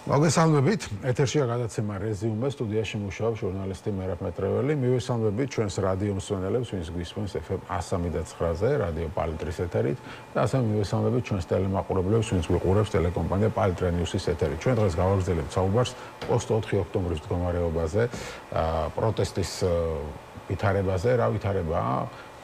მოგესალმებით. ეთერშია გადაცემა რეზიუმე, სტუდიაში მუშაობს ჟურნალისტი მერაბ მეტრეველი. მივესალმებით ჩვენს რადიო მსმენელებს, ვინც გვისმენს FM 103.9-ზე, რადიო პალიტრის ეთერით და ასევე მივესალმებით ჩვენს ტელემაყურებლებს, ვინც გვიყურებს ტელეკომპანია პალიტრა ნიუსის ეთერით. ჩვენ დღეს გავაგრძელებთ საუბარს 24 ოქტომბრის მდგომარეობაზე, პროტესტის ვითარებაზე, რა ვითარებაა?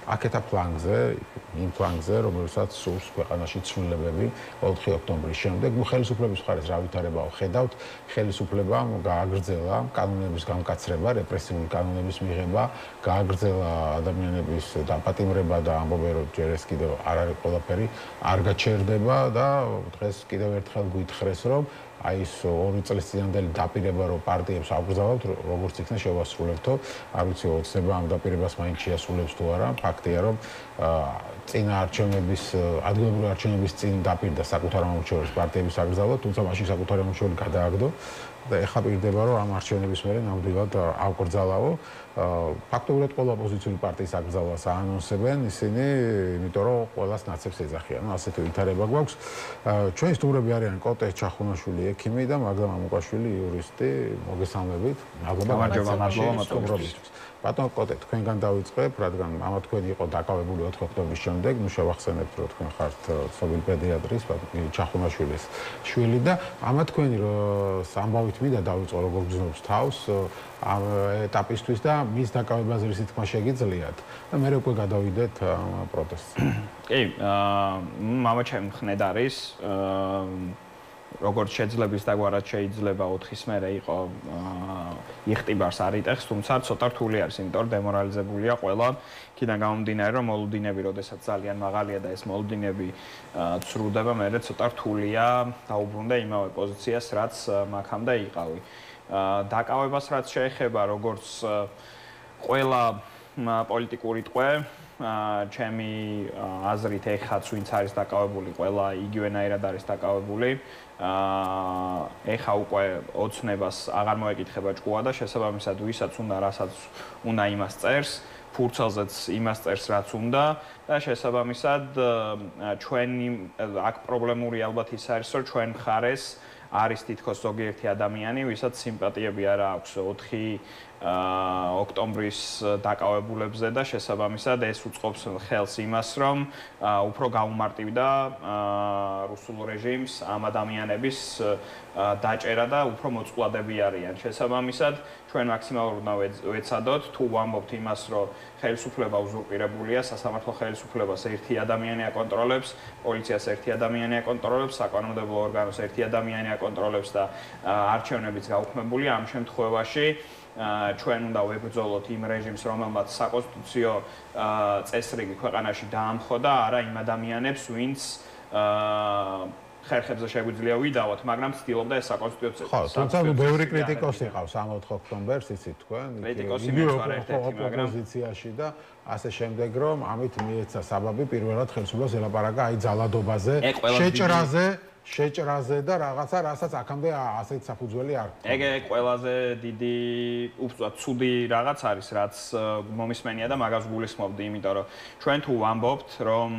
აქეთა ფლანგზე, იმ ფლანგზე, რომელსაც სურს ქვეყანაში ცვლილებები 4 ოქტომბრის შემდეგ, ხელისუფლების მხარეს რა ვითარებაა ხედავთ, ხელისუფლებამ გააგრძელა კანონების გამკაცრება, რეპრესიული კანონების მიღება, გააგრძელა ადამიანების დაპატიმრება და ამბობენ რომ ჯერ ეს კიდევ არ არის ყველაფერი, არ გაჩერდება და დღეს კიდევ ერთხელ გვითხრეს რომ აი ეს 2 წლის წინანდელი დაპირება რომ პარტიებს აკრძალავთ, როგორც იქნა შევასრულებთო, არ ვიცი ოცნება ამ დაპირებას მაინც შეასრულებს თუ არა, ფაქტია რომ წინა არჩევნების ადგილობრივი არჩევნების წინ დაპირდა საკუთარ მომხრეებს პარტიების აკრძალვა, თუმცა მაშინ საკუთარი მომხრეები გადააგდო და ეხლა პირდება რომ ამ არჩევნების მერე ნამდვილად აკრძალავო. ფაქტობრივად ყველა ოპოზიციური პარტიის აკრძალვას აანონსებენ ისინი, იმიტომ რომ ყველას ნაცებს ეძახიან. ასეთი ვითარება გვაქვს. ჩვენი სტუმრები არიან კოტე ჩახუნაშვილი, ექიმი და მაგდა მამუკაშვილი, იურისტი. მოგესალმებით. მადლობა. ბატონო კოტე, თქვენგან დავიწყებ, რადგან ამა თქვენი იყო დაკავებული 4 ოქტომბრის შემდეგ, შევახსენებთ რომ თქვენ ხართ ცნობილი პედიატრის, ჩახუნაშვილის შვილი და ამა თქვენი ამბავით მინდა დავიწყო როგორ გრძნობს თავს ამ ეტაპისთვის და მის დაკავებაზე რისი თქმა შეგიძლიათ და მე უკვე გადავიდეთ პროტესტს. კი, მამაჩემ ხნედ არის როგორც შეძლების დაგვარად შეიძლება 4-ის მერე იყო იხტიბარს არ იტეხს, თუმცა ცოტა რთული არის, იმიტომ რომ დემორალიზებულია ყველა. იქიდან გამომდინარე, რომ მოლოდინები, როდესაც ძალიან მაღალია და ეს მოლოდინები ცრუდება, მერე ცოტა რთულია დაუბრუნდა იმავე პოზიციას, რაც მაქამდე იყავი. დაკავებას რაც შეეხება, როგორც ყველა პოლიტიკური ტყვე ჩემი აზრით ეხაც ვინც არის დაკავებული, ყველა იგივენაირად არის დაკავებული. ეხა უკვე ოცნებას აღარ მოეკითხება ჭკუა და შესაბამისად ვისაც უნდა, რასაც უნდა იმას წერს, ფურცელზეც იმას წერს, რაც უნდა და შესაბამისად ჩვენი აქ პრობლემური ალბათ ის არის, რომ ჩვენ მხარეს არის თითქოს ზოგიერთი ადამიანი, ვისაც სიმპათიები არ აქვს 4 ოქტომბრის დაკავებულებზე და შესაბამისად ეს უწყობს ხელს იმას, რომ უფრო გაუმარტივდა რუსულ რეჟიმს ამ ადამიანების დაჭერა და უფრო მოწყვლადები არიან. შესაბამისად, ჩვენ მაქსიმალურად უნდა ვეცადოთ, თუ ვამბობთ იმას, რომ ხელისუფლება უზურპირებულია, სასამართლო ხელისუფლებას ერთი ადამიანი აკონტროლებს, პოლიციას ერთი ადამიანი აკონტროლებს, საკანონმდებლო ორგანოს ერთი ადამიანი აკონტროლებს და არჩევნებიც გაუქმებულია. ამ შემთხვევაში ჩვენ უნდა ვებრძოლოთ იმ რეჟიმს, რომელმაც საკონსტიტუციო წესრიგი ქვეყანაში დაამხო და არა იმ ადამიანებს, ვინც ხერხებზე შეგვიძლია ვიდავოთ, მაგრამ ცდილობდა ეს საკონსტიტუციო ხო, თუმცა ბევრი კრიტიკოსი ყავს ამ 4 ოქტომბერს, იცით თქვენ, კრიტიკოსი მეცვარ ერთ-ერთი, მაგრამ ოპოზიციაში და ასე შემდეგ, რომ ამით მიეცა საბაბი პირველად ხელისუფლებას ელაპარაკა აი ძალადობაზე, შეჭრაზე და რაღაცა, რასაც აქამდე ასეთ საფუძველი არ ქონდა. ეგ ყველაზე დიდი, უბრალოდ ცუდი რაღაც არის, რაც მომისმენია და მაგას გულისხმობდი, იმიტომ რომ ჩვენ თუ ვამბობთ, რომ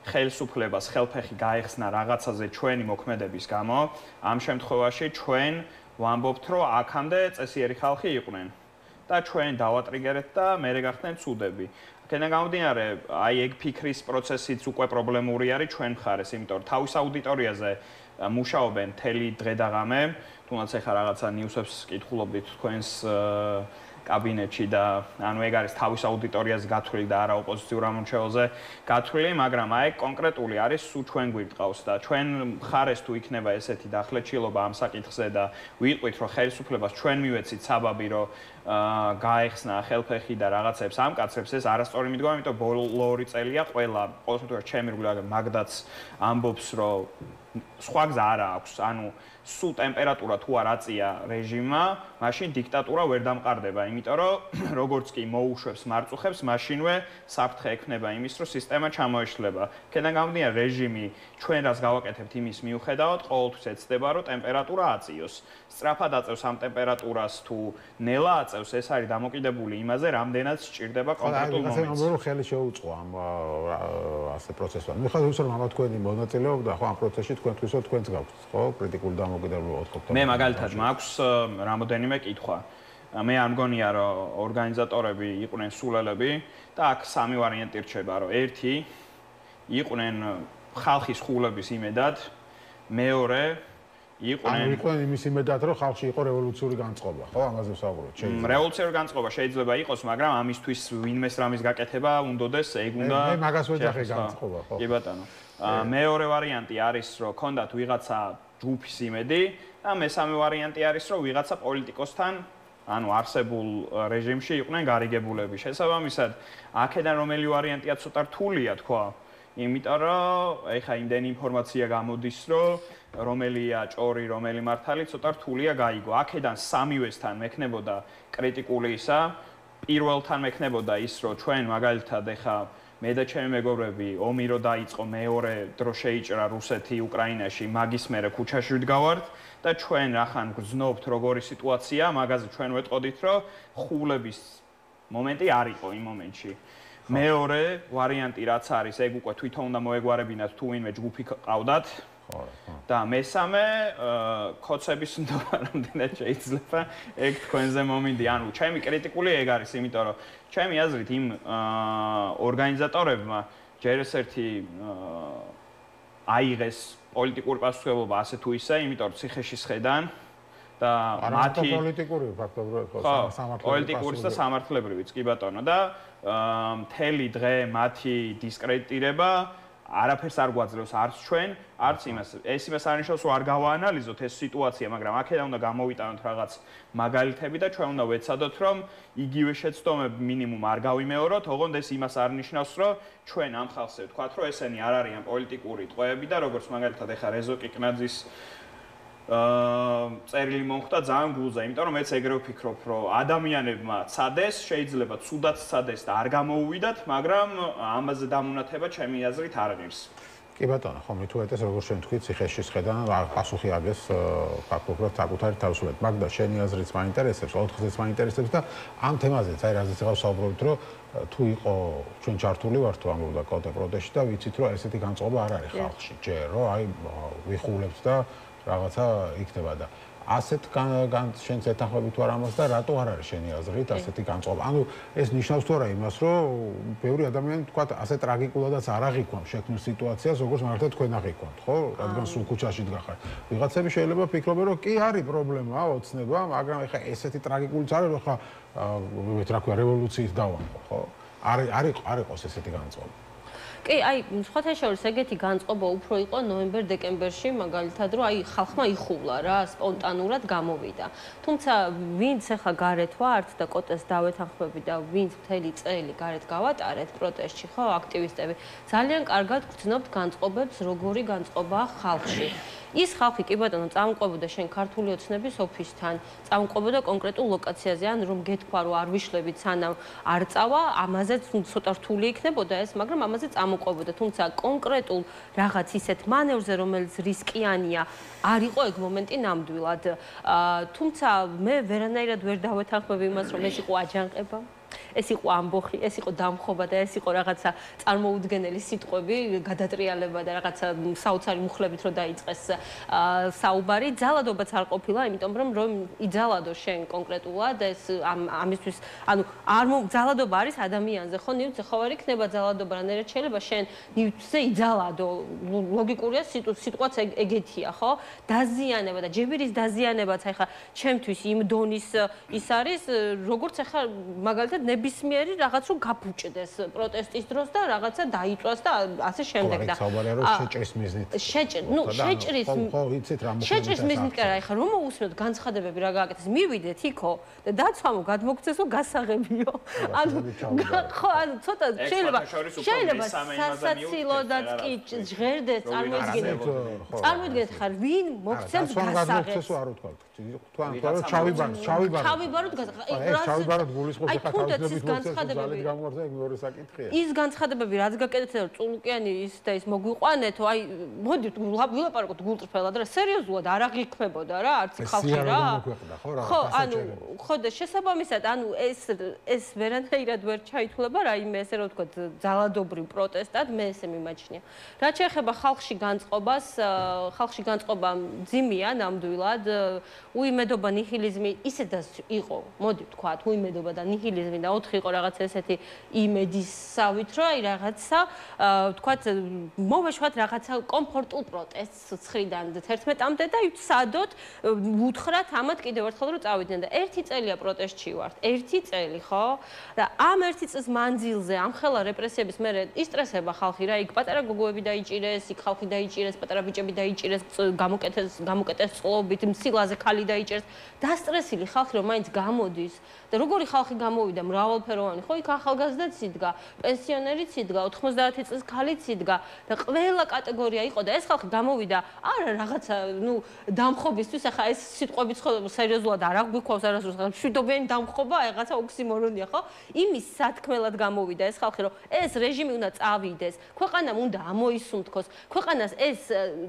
ხელისუფლებას ხელფეხი გაეხსნა რაღაცაზე ჩვენი მოქმედების გამო, ამ შემთხვევაში ჩვენ ვამბობთ, რომ აქამდე წესიერი ხალხი იყვნენ და ჩვენ დავატრიგერეთ და მერე გახდნენ ცუდები. აქედან გამომდინარე, აი ეგ ფიქრის პროცესიც უკვე პრობლემური არის ჩვენ მხარეს, იმიტომ რომ თავის აუდიტორიაზე მუშაობენ მთელი დღე და ღამე, თუნდაც ეხლა რაღაცა ნიუსებს კითხულობდით თქვენს კაბინეტში და ანუ ეგ არის თავის აუდიტორიაზე გათვლილი და არა ოპოზიციურ ამორჩეულზე გათვლილი, მაგრამ აი კონკრეტული არის სულ ჩვენ გვირტყავს და ჩვენ მხარეს თუ იქნება ესეთი დახლეჩილობა ამ საკითხზე და ვიტყვით, რომ ხელისუფლებას ჩვენ მივეცით საბაბი, რომ გაეხსნა ხელფეხი და რაღაცებს ამკაცრებს, ეს არასწორი მიდგომა, იმიტომ ბოლო 2 წელია ყველა ყოველთვის ჩემი რგული მაგდაც ამბობს, რომ სხვა გზა არ აქვს, ანუ სულ ტემპერატურა თუ არ აწია რეჟიმმა, მაშინ დიქტატურა ვერ დამყარდება, იმიტომ რომ როგორც კი მოუშვებს მარწუხებს, მაშინვე საფრთხე ექმნება იმის, რომ სისტემა ჩამოეშლება. აქედან გამომდინარე, რეჟიმი ჩვენ რას გავაკეთებთ იმის მიუხედავად, ყოველთვის ეცდება, რომ ტემპერატურა აწიოს. სწრაფად აწევს ამ ტემპერატურას თუ ნელა აწევს, ეს არის დამოკიდებული იმაზე, რამდენად სჭირდება კონკრეტულ მომენტს. ხო, ხელი შეუწყო ამ ასე პროცესს. მე ხარ ისე რომ ამა თქვენი მონაწილეობდა, ხო, ამ პროცესში თქვენთვის საინტერესო თქვენც გაქვთ, ხო? კრიტიკული დამოკიდებულება ოთხ. მე მაგალითად მაქვს რამოდენიმე კითხვა. მე არ მგონია რომ ორგანიზატორები იყვნენ სულელები და აქ სამი ვარიანტი რჩება, რომ ერთი იყვნენ ხალხის ხულების იმედად, მეორე იყვნენ იმის იმედად, რომ ხალხში იყო რევოლუციური განწყობა, ხო? ამაზე ვსაუბრობთ. რევოლუციური განწყობა შეიძლება იყოს, მაგრამ ამისთვის ვინმეს რამის გაკეთება უნდადეს, ეგ უნდა მე მაგას ვეძახი განწყობა, ხო? კი ბატონო. მეორე ვარიანტი არის, რომ ქონდათ ვიღაცა ჯგუფის იმედი და მესამე ვარიანტი არის, რომ ვიღაცა პოლიტიკოსთან ანუ არსებულ რეჟიმში იყვნენ გარიგებულები. შესაბამისად, აქედან რომელი ვარიანტია ცოტა რთულია თქვა, იმიტომ რომ ეხა იმდენი ინფორმაცია გამოდის, რომ რომელია ჭორი, რომელი მართალი, ცოტა რთულია გაიგო. აქედან სამივესთან მექნებოდა კრიტიკული ისა, პირველთან მექნებოდა ის, რომ ჩვენ მაგალითად ეხა მე და ჩემი მეგობრები ომი რო დაიწყო, მეორე დრო შეიჭრა რუსეთი უკრაინაში, მაგის მერე ქუჩაში ვდგავართ და ჩვენ ახან გრძნობთ როგორი სიტუაცია, მაგაზე ჩვენ ვეტყოდით, რომ ხულების მომენტი არ იყო იმ მომენტში. მეორე ვარიანტი რაც არის, ეგ უკვე თვითონ უნდა მოეგვარებინათ თუ ვინმე ჯგუფი ყავდათ. და მესამე კოცების ნდობა რამდენად შეიძლება ეგ თქვენზე მომინდი. ანუ ჩემი კრიტიკული ეგ არის, იმიტომ რომ ჩემი აზრით იმ ორგანიზატორებმა ჯერ ერთი აიღეს პოლიტიკური პასუხისმგებლობა ასე თუ ისე, იმიტომ რომ ციხეში სხედან და მათი პოლიტიკური ფაქტობრივად პოლიტიკური და სამართლებრივიც კი ბატონო და მთელი დღე მათი დისკრედიტირება არაფერს არ გვაძლევს არც ჩვენ, არც იმას. ეს იმას არნიშნავს, რომ არ გავაანალიზოთ ეს სიტუაცია, მაგრამ აქედან უნდა გამოვიტანოთ რაღაც მაგალითები და ჩვენ უნდა ვეცადოთ, რომ იგივე შეცდომები მინიმუმ არ გავიმეოროთ, ოღონდ ეს იმას არნიშნავს, რომ ჩვენ ამ ხალხზე ვთქვათ, რომ ესენი არ არიან პოლიტიკური ტყვეები და როგორც მაგალითად ეხა რეზო კიკნაძის წერილი მომხვდა ძალიან გულზე, იმიტომ რომ მეც ეგრევე ვფიქრობ, რომ ადამიანებმა ცადეს, შეიძლება ცუდად ცადეს და არ გამოუვიდათ, მაგრამ ამაზე დამონათება ჩემი აზრით არ ღირს. კი ბატონო, ხო, მithuetes როგორც შენ თქვი, ციხეში სხედან პასუხი აგეს ფაქტობრივად საკუთარი თავისუფლად. მაგდა შენი აზრიც მაინტერესებს, ოთხზეც მაინტერესებს და ამ თემაზეც, აი რაზეც ახლა ვსაუბრობთ, რომ თუ იყო ჩვენ ჩართული ვართ თუ ამბობდა კოტე პროტესტში და ვიცით, რომ ესეთი განწყობა არ არის ხალხში, ჯერ რომ აი ვიხულებთ და რაღაცა იქნება და ასეთ შენც ეთანხმები თუ არა ამას და რატო არ არის შენი აზრით ასეთი განწყობა? ანუ ეს ნიშნავს თუ არა იმას, რომ ბევრი ადამიანი თქვა ასე ტრაგიკულადაც არ აღიქვამს შექმნილ სიტუაციას, როგორც მაგალითად თქვენ აღიქვამთ, ხო? რადგან სულ ქუჩაში დგახარ. ვიღაცები შეიძლება ფიქრობენ, რომ კი არის პრობლემა, ოცნება, მაგრამ ეხა ესეთი ტრაგიკულიც არის, რომ ხა რა ქვია, რევოლუციის დავამყო, ხო? არ იყოს ესეთი განწყობა. კი, აი, სხვათა შორის ეგეთი განწყობა უფრო იყო ნოემბერ-დეკემბერში, მაგალითად, რომ აი ხალხმა იხულა რა, სპონტანურად გამოვიდა. თუმცა ვინც ახლა გარეთ ვართ და კოტეს დავეთანხმები და ვინც მთელი წელი გარეთ გავატარეთ პროტესტში, ხო, აქტივისტები, ძალიან კარგად გრძნობთ განწყობებს, როგორი განწყობაა ხალხში. ის ხალხი კი ბატონო წამყვებოდა შენ ქართული ოცნების ოფისთან, წამყვებოდა კონკრეტულ ლოკაციაზე, ან რომ გეთქვა რომ არ ვიშლებით სანამ არ წავა, ამაზეც ცოტა რთული იქნებოდა ეს, მაგრამ ამაზე წამყვებოდა, თუმცა კონკრეტულ რაღაც ისეთ მანევრზე, რომელიც რისკიანია, არ იყო ეგ მომენტი ნამდვილად. თუმცა მე ვერანაირად ვერ დავეთანხმები იმას, რომ ეს იყო აჯანყება. ეს იყო ამბოხი, ეს იყო დამხობა და ეს იყო რაღაცა წარმოუდგენელი სიტყვები, გადატრიალება და რაღაცა საოცარი მუხლებით რო დაიწყეს საუბარი. ძალადობაც არ ყოფილა, იმიტომ რომ იძალადო შენ კონკრეტულად ეს ამისთვის, ანუ არ ძალადობა არის ადამიანზე, ხო, ნივთზე ხო არ იქნება ძალადობა, რანაირად შეიძლება შენ ნივთზე იძალადო. ლოგიკურია სიტყვაც ეგეთია, ხო? დაზიანება და ჯებირის დაზიანებაც ახლა ჩემთვის იმ დონის ის არის, როგორც ახლა მაგალითად ნებისმიერი რაღაც რომ გაფუჭდეს პროტესტის დროს და რაღაცა დაიწვას და ასე შემდეგ და საუბარია რომ შეჭრის მიზნით შეჭრის მიზნით კი არა ეხლა რომ მოусმენთ განცხადებები რა გააკეთეს მივიდეთ იქო და დაცვამო გადმოგცესო გასაღებიო ანუ ხო ანუ ცოტა შეიძლება სასაცილოდაც კი ჟღერდეს წარმოიდგინეთ ხარ ვინ მოგცემს გასაღებს არ ვთქვათ თქვენ ჩავიბაროთ ჩავიბაროთ გულისხმობს ხა თავისუფლად ის განცხადებები გამორდა ეგ მეორე საკითხია. ის განცხადებები რაც გაკეთეთ წულუკიანი ის და ის მოგვიყვანეთო, აი მოდით ვილაპარაკოთ გულწრფელად რა, სერიოზულად არ აღიქმებოდა რა, არც ხალხი რა. ხო, ანუ ხო და შესაბამისად, ანუ ეს ვერანაირად ვერ ჩაითვლება რაიმე ესე რომ ვთქვათ ძალადობრივ პროტესტად, მე ესე მიმაჩნია. რაც შეეხება ხალხში განწყობა მძიმეა ნამდვილად, უიმედობა ნიჰილიზმი ისედაც იყო, მოდი ვთქვათ, უიმედობა და ნიჰილიზმი და 4 იყო რაღაც ესეთი იმედისავით, რომ აი რაღაცა ვთქვათ მოვეშვათ რაღაცა კომფორტულ პროტესტს 9-დან 11-მდე და ვცადოთ, უთხრათ ამათ კიდევ ერთხელ რომ წავიდნენ და 1 წელია პროტესტში ვართ, 1 წელი, ხო? და ამ 1 წლის მანძილზე ამ ხელა რეპრესიების მერე ისტრესება ხალხი რა, იქ პატარა გოგოები დაიჭირეს, იქ ხალხი დაიჭირეს, პატარა ბიჭები დაიჭირეს, გამოკეტეს წყლობით, მცილაზე ხალი დაიჭერს. დასტრესილი ხალხი რომ მაინც გამოდის და როგორი ხალხი გამოვიდა მრავალფეროვანი, ხო, იქ ახალგაზრდაც იდგა, პენსიონერიც იდგა, 90 წლის ქალიც იდგა და ყველა კატეგორია იყო და ეს ხალხი გამოვიდა არა რაღაცა, ნუ დამხობისთვის, ახლა ეს სიტყვებიც ხო სერიოზულად არ აღვიქვავს არასდროს, მშვიდობიანი დამხობა, რაღაცა ოქსიმორონია, ხო? იმის სათქმელად გამოვიდა ეს ხალხი, რომ ეს რეჟიმი უნდა წავიდეს, ქვეყანამ უნდა ამოისუნთქოს, ქვეყანას ეს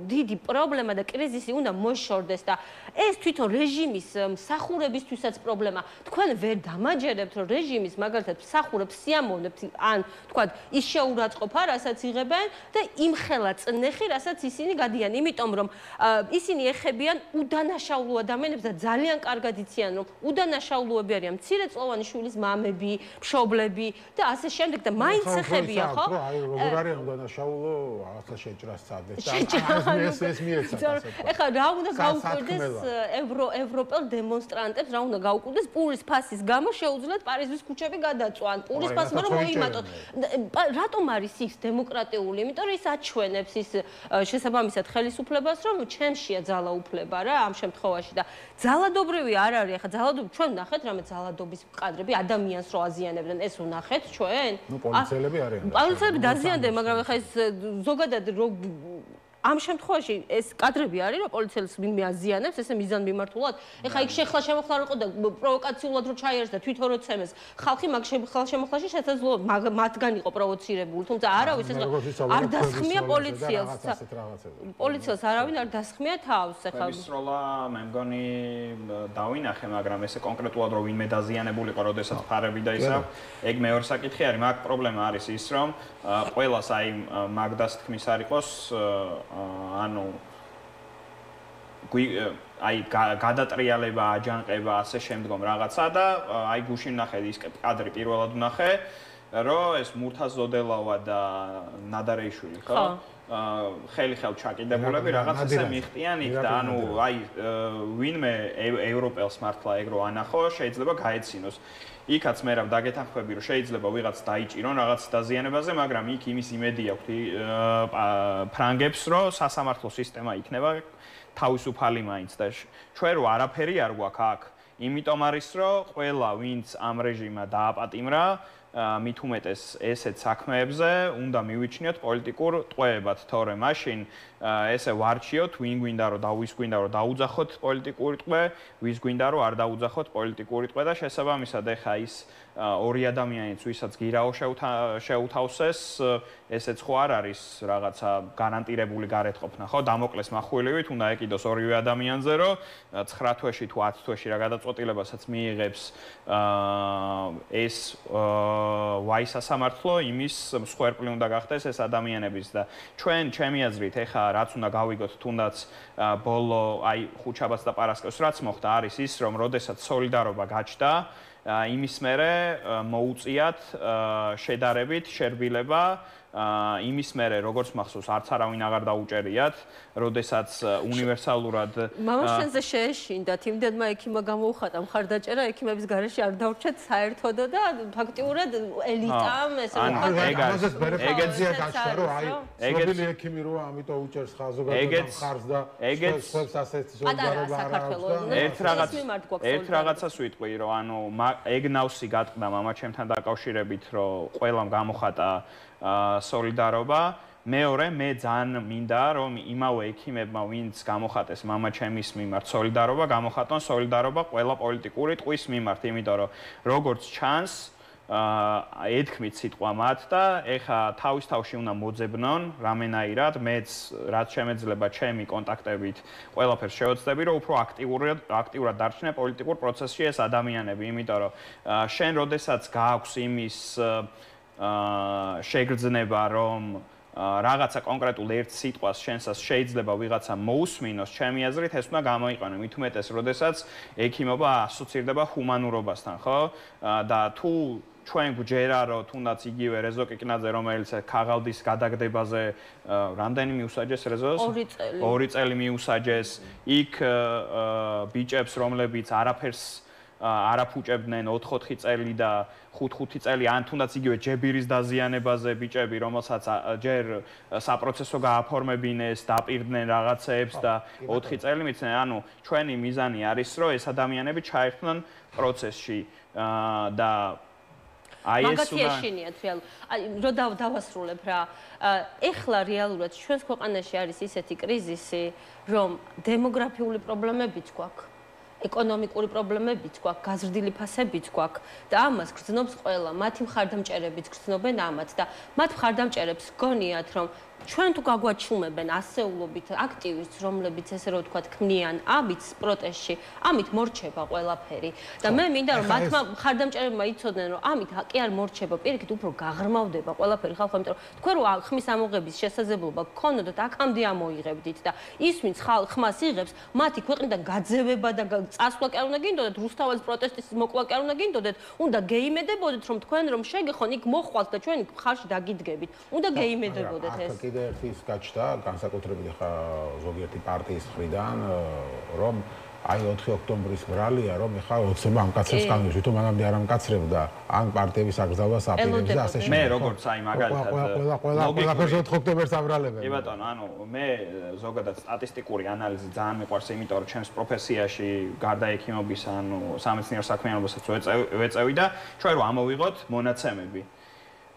დიდი პრობლემა და კრიზისი უნდა მოშორდეს და ეს თვითონ რეჟიმის მსახურებისთვისაც პრობლემა. თქვენ ვერ დამაჯერებთ, რომ რეჟიმის მაგალითად მსახურებს სიამოვნებთ, ან თქვათ ის შეურაცხყოფა, რასაც იღებენ და იმხელა წნეხი, რასაც ისინი გადიან, იმიტომ რომ ისინი ეხებიან უდანაშაულო ადამიანებს და ძალიან კარგად იციან, რომ უდანაშაულოები არიან მცირეწლოვანი შვილის მამები, მშობლები და ასე შემდეგ და მაინც ეხებია, ხო? აი როგორ არის უდანაშაულო, რაღაცა შეჭრას წადეს და ეს მიეცათ ასე. ეხლა რა უნდა გაუკვირდეს ევროპელ დემონსტრანტებს, რა უნდა გაუკვირდეს პურის ფასის გამო შეუძლიათ პარიზის ქუჩები გადაწვან. პურის ფასმა რომ მოიმატოთ. რატომ არის ის დემოკრატიული? იმიტომ რომ ის აჩვენებს ის შესაბამისად ხელისუფლებას, რომ ჩემშია ძალაუფლება რა ამ შემთხვევაში და ძალადობრივი არ არის. ეხლა ძალადობრივი ჩვენ ვნახეთ რამე ძალადობის კადრები ადამიანს რო აზიანებდნენ, ეს ვნახეთ ჩვენ? ნუ პოლიციელები არიან. პოლიციელები დაზიანდნენ, მაგრამ ეხლა ეს ზოგადად რო ამ შემთხვევაში ეს კადრები არის, რომ პოლიციელს ვინმე აზიანებს, ესე მიზანმიმართულად. ეხლა იქ შეხლა-შემოხლა რო იყო და პროვოკაციულად რო ჩაიერს და თვითონ რო ცემეს, ხალხი მაგ შეხლა-შემოხლაში შესაძლოა მათგან იყო პროვოცირებული, თუმცა არავის ეს არ დასხმია პოლიციელს. პოლიციელს არავინ არ დასხმია თავს, ეხლა. ეს როლა მე მგონი დავინახე, მაგრამ ესე კონკრეტულად რო ვინმე დაზიანებულიყო, როდესაც ფარები და ისა, ეგ მეორე საკითხი არის, მაგ პრობლემა არის ის, რომ ყველას აი მაგდას თქმის არ იყოს ანუ აი გადატრიალება, აჯანყება, ასე შემდგომ რაღაცა და აი გუშინ ნახე ის კადრი პირველად ვნახე, რომ ეს მურთაზ ზოდელავა და ნადარეიშვილი, ხო? ხელი-ხელ ჩაკიდებულები რაღაცა ესე მიხტიან იქ და ანუ აი ვინმე ევროპელს მართლა ეგ რო ანახო, შეიძლება გაეცინოს. იქაც მე რა დაგეთანხმები, რომ შეიძლება ვიღაც დაიჭირონ რაღაც დაზიანებაზე, მაგრამ იქ იმის იმედი აქვს ფრანგებს, რომ სასამართლო სისტემა იქნება თავისუფალი მაინც და ჩვენ რო არაფერი არ გვაქვს აქ. იმიტომ არის, რომ ყველა ვინც ამ რეჟიმმა დააპატიმრა, მით უმეტეს ესეთ საქმეებზე უნდა მივიჩნიოთ პოლიტიკურ ტყვეებად, თორემ მაშინ ესე ვარჩიოთ, ვინ გვინდა რომ ვის გვინდა რომ დაუძახოთ პოლიტიკური ტყვე, ვის გვინდა რომ არ დაუძახოთ პოლიტიკური ტყვე და შესაბამისად ეხა ის ორი ადამიანიც ვისაც გირაო შეუთავსეს, ესეც ხო არ არის რაღაცა გარანტირებული გარეთყოფნა, ხო? დამოკლეს מחვილივით უნდა ეკიდოს ორივე ადამიანზე, რომ 9 თვეში თუ 10 თვეში რა გადაწყვეტილებასაც მიიღებს ეს ვაი სასამართლო, იმის მსხვერპლი უნდა გახდეს ეს ადამიანების და ჩვენ ჩემი აზრით ეხა რაც უნდა გავიგოთ თუნდაც ბოლო აი ხუჩაბას და პარასკევს რაც მოხდა არის ის რომ როდესაც სოლიდარობა გაჩნდა იმის მერე მოუწიათ შედარებით შერბილება იმის მერე როგორც მახსოვს არც არავინ აღარ დაუჭერიათ, როდესაც უნივერსალურად მამაშენზე შეეშინდათ, იმდენმა ექიმა გამოუხატა მხარდაჭერა, ექიმების გარეშე არ დაურჩეთ საერთოდ და ფაქტიურად ელიტამ ესე ვთქვათ, ეგეცია გაჩნდა, რომ აი ცნობილი ექიმი როა, ამიტომ უჭერს ხაზოგადოებამ მხარს და სხვებს ასეთ სოლიდარობა არ აქვს. ერთ რაღაცას ვიტყვი, რომ ანუ ეგ ნავსი გატყდა მამაჩემთან დაკავშირებით, რომ ყველამ გამოხატა სოლიდარობა. მეორე, მე ძალიან მინდა, რომ იმავე ექიმებმა, ვინც გამოხატეს მამაჩემის მიმართ სოლიდარობა, გამოხატონ სოლიდარობა ყველა პოლიტიკური ტყვის მიმართ, იმიტომ რომ როგორც ჩანს, ეთქმით სიტყვა მათ და ეხა თავის თავში უნდა მოძებნონ რამენაირად მეც რაც შემეძლება ჩემი კონტაქტებით ყველაფერს შევეცდები რომ უფრო აქტიურად დარჩნენ პოლიტიკურ პროცესში ეს ადამიანები იმიტომ რომ შენ როდესაც გააქვს იმის შეგრძნება რომ რაღაცა კონკრეტულ ერთ სიტყვას შენსაც შეიძლება ვიღაცა მოусმინოს ჩემი აზრით ეს უნდა გამოიყენო მით უმეტეს როდესაც ექიმობა ასოცირდება ჰუმანურობასთან ხო და თუ ჩვენ გვჯერა რომ თუნდაც იგივე რეზო კიკნაძე რომელიც ქაღალდის გადაგდებაზე რამდენი მიუსაჯეს რეზოს 2 წელი მიუსაჯეს იქ ბიჭებს რომლებიც არაფერს არაფუჭებდნენ 4-4 წელი და 5-5 წელი ან თუნდაც იგივე ჯებირის დაზიანებაზე ბიჭები რომელსაც ჯერ საპროცესო გააფორმებინეს დაპირდნენ რაღაცეებს და 4 წელი მიცნენ ანუ ჩვენი მიზანი არის რომ ეს ადამიანები ჩაერთვნან პროცესში და აი ეს უნდა მაგათიაშინიათ რეალურად რომ დავასრულებ რა ეხლა რეალურად ჩვენს ქვეყანაში არის ისეთი კრიზისი რომ დემოგრაფიული პრობლემებიც გვაქვს ეკონომიკური პრობლემებიც გვაქვს, გაზრდილი ფასებიც გვაქვს და ამას გრძნობს ყველა. მათი მხარდამჭერებიც გრძნობენ ამათ და მათ მხარდამჭერებს გონიათ, რომ ჩვენ თუ გაგვაჩუმებენ ასეულობით აქტივისტს, რომლებიც ესე რომ ვთქვათ, ქმნიან ამით პროტესტში, ამით მორჩება ყველაფერი. და მე მინდა რომ მათმა მხარდამჭერებმა იცოდნენ, რომ ამით კი არ მორჩება, პირიქით უფრო გაღრმავდება ყველაფერი ხალხო, იმიტომ რომ თქვენ რო ხმის ამოღების შესაძლებლობა გქონოდათ, აქამდე ამოიღებდით და ის ვინც ხმას იღებს, მათი ქვეყნიდან გაძევება და წასვლა კი არ უნდა გინდოდეთ, რუსთაველის პროტესტის მოკლა კი არ უნდა გინდოდეთ, უნდა გეიმედებოდეთ, რომ თქვენ რომ შეგეხონ, იქ მოხვალთ და ჩვენ ხარში დაგიდგებით. უნდა გეიმედებოდეთ ეს. კიდე ერთი ის გაჩნდა განსაკუთრებით ხა ზოგიერთი პარტიის მხრიდან რომ აი 4 ოქტომბრის ბრალია რომ ეხა ოცნება ამ კაცებს კანონს ვითომ მანამდე არ ამკაცრებდა ან პარტიების აკრძალვას აპირებს და ასე შემდეგ. მე როგორც აი მაგალითად ყველა 4 ოქტომბერს აბრალებენ. კი ბატონო, ანუ მე ზოგადად სტატისტიკური ანალიზი ძალიან მიყვარს, იმიტომ რომ ჩემს პროფესიაში გარდა ექიმობის ანუ სამეცნიერო საქმიანობასაც ვეწევი და ჩვენ რომ ამოვიღოთ მონაცემები.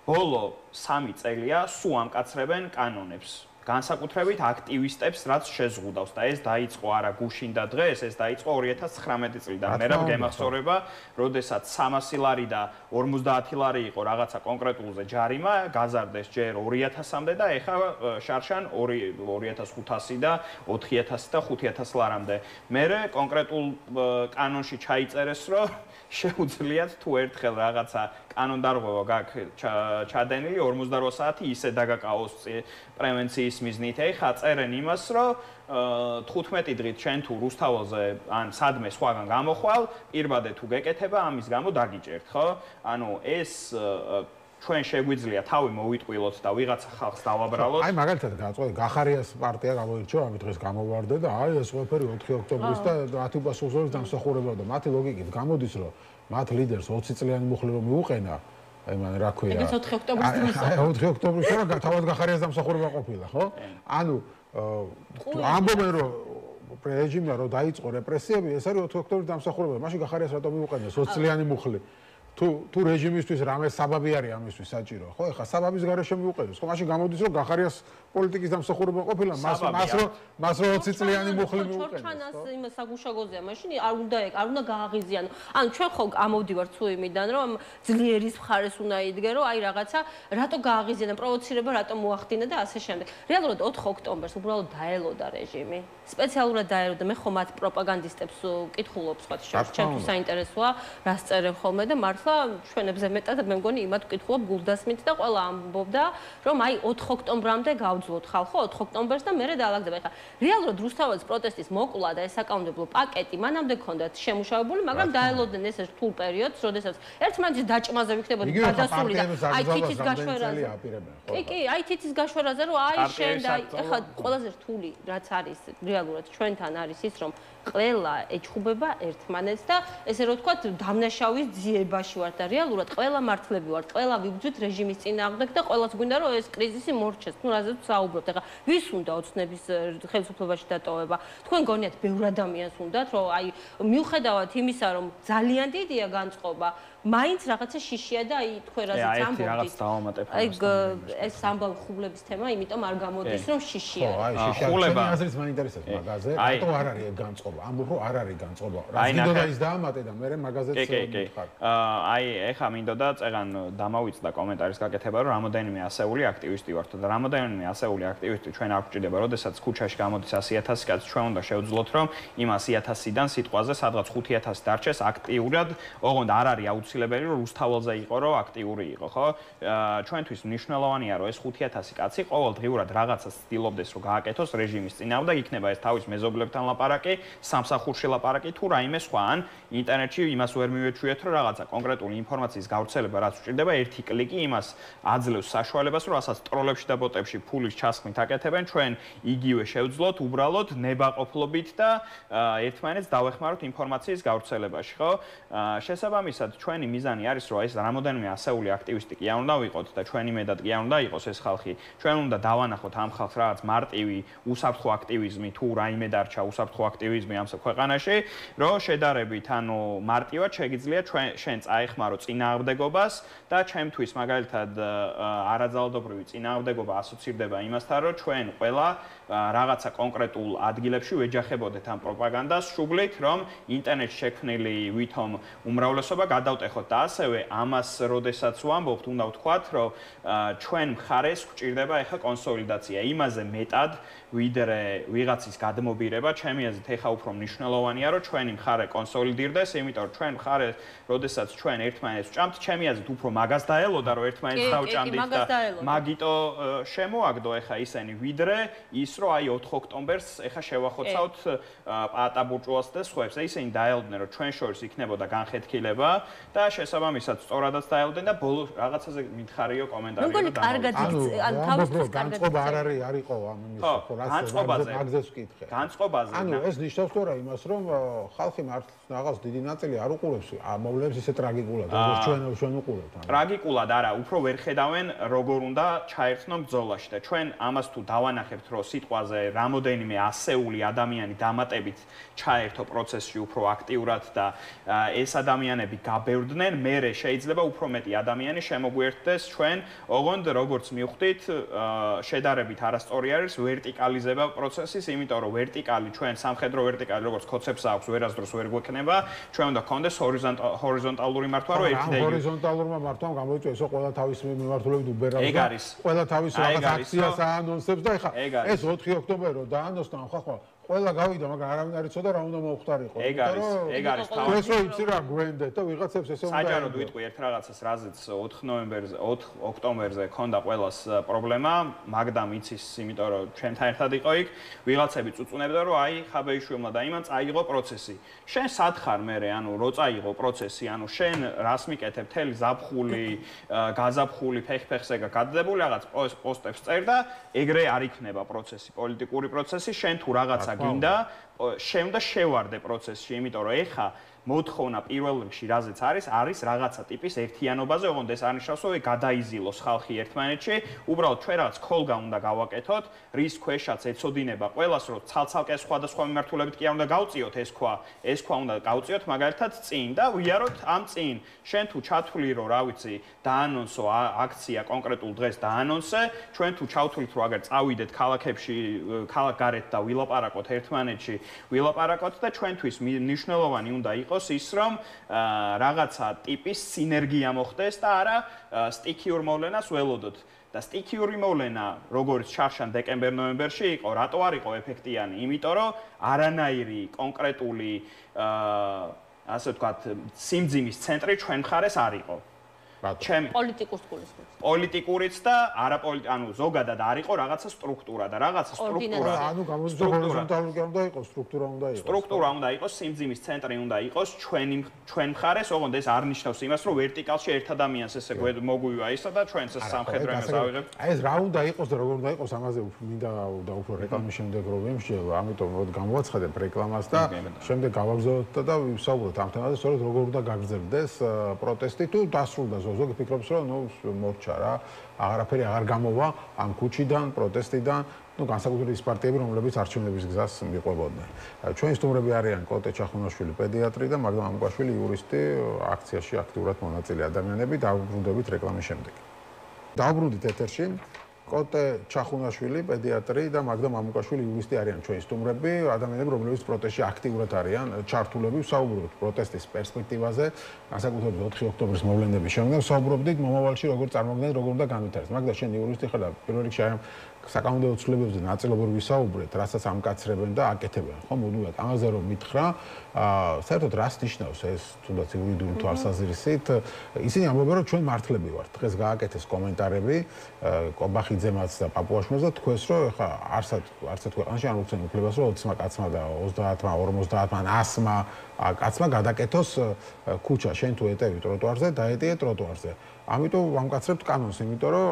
ბოლო 3 წელია სულ ამკაცრებენ კანონებს. განსაკუთრებით აქტივისტებს, რაც შეზღუდავს და ეს დაიწყო არა გუშინ და დღეს, ეს დაიწყო 2019 წლიდან. მე რა გემახსოვრება, როდესაც 300 ლარი და 50 ლარი იყო რაღაცა კონკრეტულზე ჯარიმა, გაზარდეს ჯერ 2000-მდე და ეხა შარშან 2500 და 4000 და 5000 ლარამდე. მე კონკრეტულ კანონში ჩაიწერეს, რომ შეუძლიათ თუ ერთხელ რაღაცა კანონდარღვევა გაქვს ჩადენილი 48 საათი ისე დაგაკავოს პრევენციის მიზნით. ეხა წერენ იმას, რომ 15 დღით ჩვენ თუ რუსთაველზე ან სადმე სხვაგან გამოხვალ, პირბადე თუ გეკეთება, ამის გამო დაგიჭერთ, ხო? ანუ ეს ჩვენ შეგვიძლია თავი მოვიტყვილოთ და ვიღაცა ხალხს დავაბრალოთ. აი მაგალითად გაწყვეტ გახარიას პარტია გამოირჩევა, ამით დღეს გამოვარდე და აი ეს ყველაფერი 4 ოქტომბრის და მათი პასუხისმგებლობის დამსახურება და მათი ლოგიკით გამოდის, რომ მათ ლიდერს 20 წლიანი მუხლი რომ მიუყენა, აი მან რა ქვია. ეგეც 4 ოქტომბრის დროს. აი 4 ოქტომბრის რა თავად გახარიას დამსახურება ყოფილა, ხო? ანუ ამბობენ რომ რეჟიმმა რომ დაიწყო რეპრესიები, ეს არის 4 ოქტომბრის დამსახურება. მაშინ გახარიას რატომ მიუყენეს 20 წლიანი მუხლი? თუ რეჟიმისთვის რამე საბაბი არის ამისთვის საჭირო, ხო? ეხლა საბაბის გარეშე მიუყენოს. ხო, მაშინ გამოდის რომ გახარიას პოლიტიკის დამსახურება ყოფილა, მას რო 20 წლიანი მუხლი მიუყენოს. ჩორჩანას იმ საგუშაგოზეა, მაშინ არ უნდა გააღიზიანო. ანუ ჩვენ ხო ამოვდივართ თუ იმიდან, რომ ძლიერის მხარეს უნდა იდგე, რომ აი რაღაცა რატო გააღიზიანა, პროვოცირება რატო მოახდინა და ასე შემდეგ. რეალურად 4 ოქტომბერს უბრალოდ დაელოდა რეჟიმი. სპეციალურად დაელოდა. მე ხო მათ პროპაგანდისტებს ვკითხულობ, სხვა ჩვენთვის საინტერესოა, რას წერენ ხოლმე და მართლა ჩვენებზე მეტად მე მგონი იმათ ვკითხულობ გულდასმით და ყველა ამბობდა, რომ აი 4 ოქტომბრამდე გავძლოთ ხალხო 4 ოქტომბერს და მერე დაალაგდება. ეხლა რეალურად რუსთაველის პროტესტის მოკლა და ეს საკანონმდებლო პაკეტი მანამდე ჰქონდათ შემუშავებული, მაგრამ დაელოდნენ ეს რთულ პერიოდს, როდესაც ერთმანეთის დაჭმაზე ვიქნებოდი გადასული და აი თითის გაშვერაზე. კი, აი თითის გაშვერაზე, რომ აი შენ და ეხლა ყველაზე რთული რაც არის რეალურად ჩვენთან არის ის, რომ ყველა ეჩხუბება ერთმანეთს და ესე რომ ვთქვათ დამნაშავის ძიებაში ვართ და რეალურად ყველა მართლები ვართ, ყველა ვიბრძვით რეჟიმის წინააღმდეგ და ყველას გვინდა რომ ეს კრიზისი მორჩეს. ნუ რაზეც საუბრობთ. ეხლა ვის უნდა ოცნების ხელისუფლებაში დატოვება? თქვენ გონიათ ბევრ ადამიანს უნდათ, რომ აი მიუხედავად იმისა, რომ ძალიან დიდია განწყობა, მაინც რაღაცა შიშია და აი თქვენ რაზეც ამბობთ. აი ეს ამბავ ხუბლების თემა, იმიტომ არ გამოდის რომ შიშია. ხო, აი შიშია. ხუბლება აზრიც მაინტერესებს მაგაზე. რატო არ არის განწყობა? ამბობ რომ არ არის განწყობა. რა მინდოდა ის დაამატე და მე მაგაზეც მითხარ. აი ეხა მინდოდა წეგან დამავიწდა კომენტარის გაკეთება რომ რამოდენიმე ასეული აქტივისტი ვართ და რამოდენიმე ასეული აქტივისტი ჩვენ არ გვჭირდება, როდესაც ქუჩაში გამოდის 100,000 კაცი, ჩვენ უნდა შევძლოთ რომ იმ 100,000-დან სიტყვაზე სადღაც 5,000 დარჩეს აქტიურად, ოღონდ არ არის აუცილებელი რომ რუსთაველზე იყო რომ აქტიური იყო, ხო? ჩვენთვის მნიშვნელოვანია რომ ეს 5,000 კაცი ყოველდღიურად რაღაცას ცდილობდეს რომ გააკეთოს რეჟიმის წინააღმდეგ, იქნება ეს თავის მეზობლებთან ლაპარაკი, სამსახურში ლაპარაკი თუ რაიმე სხვა, ან ინტერნეტში იმას ვერ მივეჩვიეთ რომ რაღაცა კონკრეტული ინფორმაციის გავრცელება რაც უჭირდება, ერთი კლიკი იმას აძლევს საშუალებას, რომ რასაც ტროლებში და ბოტებში ფულის ჩასხმით აკეთებენ, ჩვენ იგივე შევძლოთ უბრალოდ ნებაყოფლობით და ერთმანეთს დავეხმაროთ ინფორმაციის გავრცელებაში, ხო? შესაბამისად, ჩვენი მიზანი არის, რომ ეს რამოდენიმე ასეული აქტივისტი კი არ უნდა ვიყოთ და ჩვენი მედად კი არ უნდა იყოს ეს ხალხი. ჩვენ უნდა დავანახოთ ამ ხალხს რაღაც მარტივი უსაფრთხო აქტივიზმი თუ რაიმე დარჩა უსაფრთხო აქტივიზმი ამ ქვეყანაში, რომ შედარებით, ანუ მარტივად შეგიძლია შენ წაეხმარო წინააღმდეგობას და ჩემთვის მაგალითად არაძალადობრივი წინააღმდეგობა ასოცირდება იმასთან, რომ ჩვენ ყველა რაღაცა კონკრეტულ ადგილებში ვეჯახებოდეთ ამ პროპაგანდას შუბლით, რომ ინტერნეტში შექმნილი ვითომ უმრავლესობა გადავტეხოთ და ასევე ამას როდესაც ვამბობთ, უნდა ვთქვათ, რომ ჩვენ მხარეს გვჭირდება ეხა კონსოლიდაცია. იმაზე მეტად ვიდრე ვიღაცის გადმობირება, ჩემი აზრით ეხა უფრო მნიშვნელოვანია, რომ ჩვენი მხარე კონსოლიდირდეს, იმიტომ რომ ჩვენ მხარე, როდესაც ჩვენ ერთმანეთს ვჭამთ, ჩემი აზრით უფრო მაგას დაელოდა, რომ ერთმანეთს დავჭამდით და მაგიტო შემოაგდო ეხა ისინი, ვიდრე ის რომ აი 4 ოქტომბერს ეხა შევახოცავთ პატაბურჭულას და სხვებს. ისინი დაელოდნენ რომ ჩვენ შორის იქნებოდა განხეთქილება და შესაბამისად სწორადაც დაელოდნენ და ბოლო რაღაცაზე მითხარიო კომენტარი და კარგად ანუ თავისთვის კარგად განწყობა არ არისო ამ იმის ხო მაგზეს ვკითხე. განწყობაზე. ანუ ეს ნიშნავს თორე იმას რომ ხალხი მართლაც რაღაც დიდი ნაწილი არ უყურებს ამოვლებს ისე ტრაგიკულად როგორც ჩვენ უყურებთ. ტრაგიკულად არა, უფრო ვერ ხედავენ როგორ უნდა ჩაერთნონ ბრძოლაში და ჩვენ ამას თუ დავანახებთ რომ სიტყვაზე რამოდენიმე ასეული ადამიანი დამატებით ჩაერთო პროცესში უფრო აქტიურად და ეს ადამიანები გაბევრდნენ, მერე შეიძლება უფრო მეტი ადამიანი შემოგვიერთდეს ჩვენ, ოღონდ როგორც მივხვდით, შედარებით არასწორი არის ვერტიკალიზება პროცესის, იმიტომ რომ ვერტიკალი ჩვენ სამხედრო ვერტიკალი როგორც ქოცებს აქვს, ვერასდროს ვერ გვექნება, ჩვენ უნდა გქონდეს ჰორიზონტალური მართვა, რომ ერთი და იგივე ჰორიზონტალურმა მართვამ გამოიწვია ისო ყველა თავის მიმართულებით უბერავს და ყველა თავის რაღაც აქციას აანონსებს და ეხა ეს 4 ოქტომბერი რო დაანონსდა ხახვა ყველა გავიდა, მაგრამ არავინ არ იცოდა რა უნდა მოუხდარიყო. ეგ არის თავი. ეს რო იცი რა გვენდეთ და ვიღაცებს ესე უნდა. საჯაროდ ვიტყვი ერთ რაღაცას, რაზეც 4 ნოემბერზე, 4 ოქტომბერზე ქონდა ყველას პრობლემა, მაგდამ იცის, იმიტომ რომ ჩვენთან ერთად იყო იქ, ვიღაცები წუწუნებდა, რომ აი ხაბეიშვილმა და იმან წაიღო პროცესი. შენ სად ხარ მერე, ანუ რო წაიღო პროცესი, ანუ შენ რას მიკეთებ, თელი ზაფხული, გაზაფხული, ფეხ-ფეხზე გადადებული რაღაც პოსტებს წერ და ეგრე არ იქნება პროცესი, პოლიტიკური პროცესი, შენ თუ რაღაცა გინდა, შენ უნდა შევარდე პროცესში, იმიტომ რომ ეხა მოთხოვნა პირველ რიგში რაზეც არის რაღაცა ტიპის ერთიანობაზე, ოღონდ ეს არნიშნავს, რომ გადაიზილოს ხალხი ერთმანეთში, უბრალოდ ჩვენ რაღაც ქოლგა უნდა გავაკეთოთ, რის ქვეშაც ეცოდინება ყველას, რომ ცალ-ცალკე სხვადასხვა მიმართულებით კი არ უნდა გავწიოთ ეს ქვა უნდა გავწიოთ მაგალითად წინ და ვიაროთ ამ წინ. შენ თუ ჩათვლი რომ რა ვიცი, დაანონსო აქცია კონკრეტულ დღეს დაანონსე, ჩვენ თუ ჩავთვლით რომ აგერ წავიდეთ ქალაქებში, ქალაქ გარეთ და ვილაპარაკოთ ერთმანეთში, ვილაპარაკოთ და ჩვენთვის მნიშვნელოვანი უნდა იყოს ის რომ რაღაცა ტიპის სინერგია მოხდეს და არა სტიქიურ მოვლენას ველოდოთ. და სტიქიური მოვლენა, როგორც ჩახშან დეკემბერ-ნოემბერში იყო, რატო არ იყო ეფექტიანი? იმიტომ რომ არანაირი კონკრეტული ასე ვთქვათ, სიმძიმის ცენტრი ჩვენ მხარეს არ იყო. ჩემი პოლიტიკურ სკოლისმაც. პოლიტიკურიც და ანუ ზოგადად არ იყო რაღაცა სტრუქტურა და რაღაცა სტრუქტურა. ანუ გამოიწვია ჰორიზონტალური კი უნდა იყოს, სტრუქტურა უნდა იყოს. სტრუქტურა უნდა იყოს, სიმძიმის ცენტრი უნდა იყოს ჩვენ მხარეს, ოღონდ ეს არ ნიშნავს იმას, რომ ვერტიკალში ერთ ადამიანს ესე მოგვივა ისა და ჩვენც ეს სამხედრო იმას ავიღებთ. აი ეს რა უნდა იყოს და როგორ უნდა იყოს, ამაზე მინდა და უფრო რეკლამის შემდეგ რომ ვემშიო, ამიტომ რომ გამოვაცხადებ რეკლამას და შემდეგ გავაგზავნოთ და ვისაუბროთ ამ თემაზე, სწორედ როგორ უნდა გაგრძელდეს პროტესტი თუ დასრულდა ზოგი ფიქრობს რომ ნუ მორჩა რა აღარაფერი აღარ გამოვა ამ ქუჩიდან პროტესტიდან განსაკუთრებით ის პარტიები, რომლებიც არჩევნების გზას მიყვებოდნენ. ჩვენი სტუმრები არიან კოტე ჩახუნაშვილი, პედიატრი და მაგდა მამუკაშვილი, იურისტი, აქციაში აქტიურად მონაწილე ადამიანები, დაუბრუნდებით რეკლამის შემდეგ. დაუბრუნდით ეთერში. კოტე ჩახუნაშვილი, პედიატრი და მაგდა მამუკაშვილი, იურისტი არიან ჩვენი სტუმრები, ადამიანები, რომლებიც პროტესტში აქტიურად არიან ჩართულები. ვსაუბრობთ პროტესტის პერსპექტივაზე, განსაკუთრებით 4 ოქტომბრის მოვლენების შემდეგ. ვსაუბრობდით მომავალში როგორ წარმოგიდგენთ, როგორ უნდა განვითარდეს. მაგდა შენ იურისტი ხარ და პირველ რიგში აი საკანონმდებლო ცვლილებებზე ნაწილობრივ ვისაუბრეთ, რასაც ამკაცრებენ და აკეთებენ. ხო, მოდულად ამაზე რომ მითხრა, საერთოდ რას ნიშნავს ეს თუნდაც იურიდიული თვალსაზრისით? ისინი ამბობენ, რომ ჩვენ მართლები ვართ. დღეს გააკეთეს კომენტარები კობახიძემაც და პაპუაშვილს და თქვენს, რომ ეხა არცად ქვეყანაში არ უცენ უფლებას, რომ 20-მა კაცმა და 30-მა, 50-მა, 100-მა კაცმა გადაკეთოს ქუჩა. შენ თუ ეტევი ტროტუარზე, დაეტიე ტროტუარზე. ამიტომ ვამკაცრებთ კანონს, იმიტომ რომ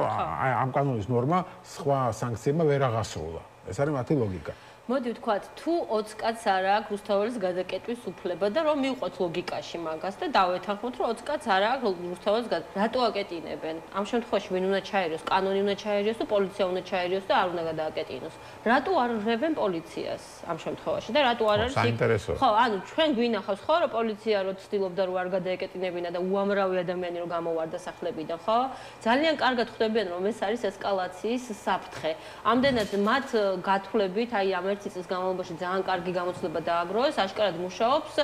ამ კანონის ნორმა სხვა სანქციებმა ვერ აღასრულა. ეს არის მათი ლოგიკა. მოდი ვთქვათ, თუ 20 კაცს არ აქვს რუსთაველის გადაკეტვის უფლება და რომ მივყვეთ ლოგიკაში მაგას და დავეთანხმოთ, რომ 20 კაცს არ აქვს რუსთაველის რატო აკეტინებენ? ამ შემთხვევაში ვინ უნდა ჩაერიოს? კანონი უნდა ჩაერიოს და პოლიცია უნდა ჩაერიოს და არ უნდა გადააკეტინოს. რატო არ რევენ პოლიციას ამ შემთხვევაში და რატო არ არის საინტერესოა. ხო, ანუ ჩვენ გვინახავს ხო, რომ პოლიცია რო ცდილობდა რომ არ გადაეკეტინებინა და უამრავი ადამიანი რო გამოვარდა სახლებიდან, ხო? ძალიან კარგად ხვდებიან, რომ ეს არის ესკალაციის საფრთხე. ამდენად მათ გათვლებით, აი ამ ერთი წლის განმავლობაში ძალიან კარგი გამოცდილება დააგროვეს, აშკარად მუშაობს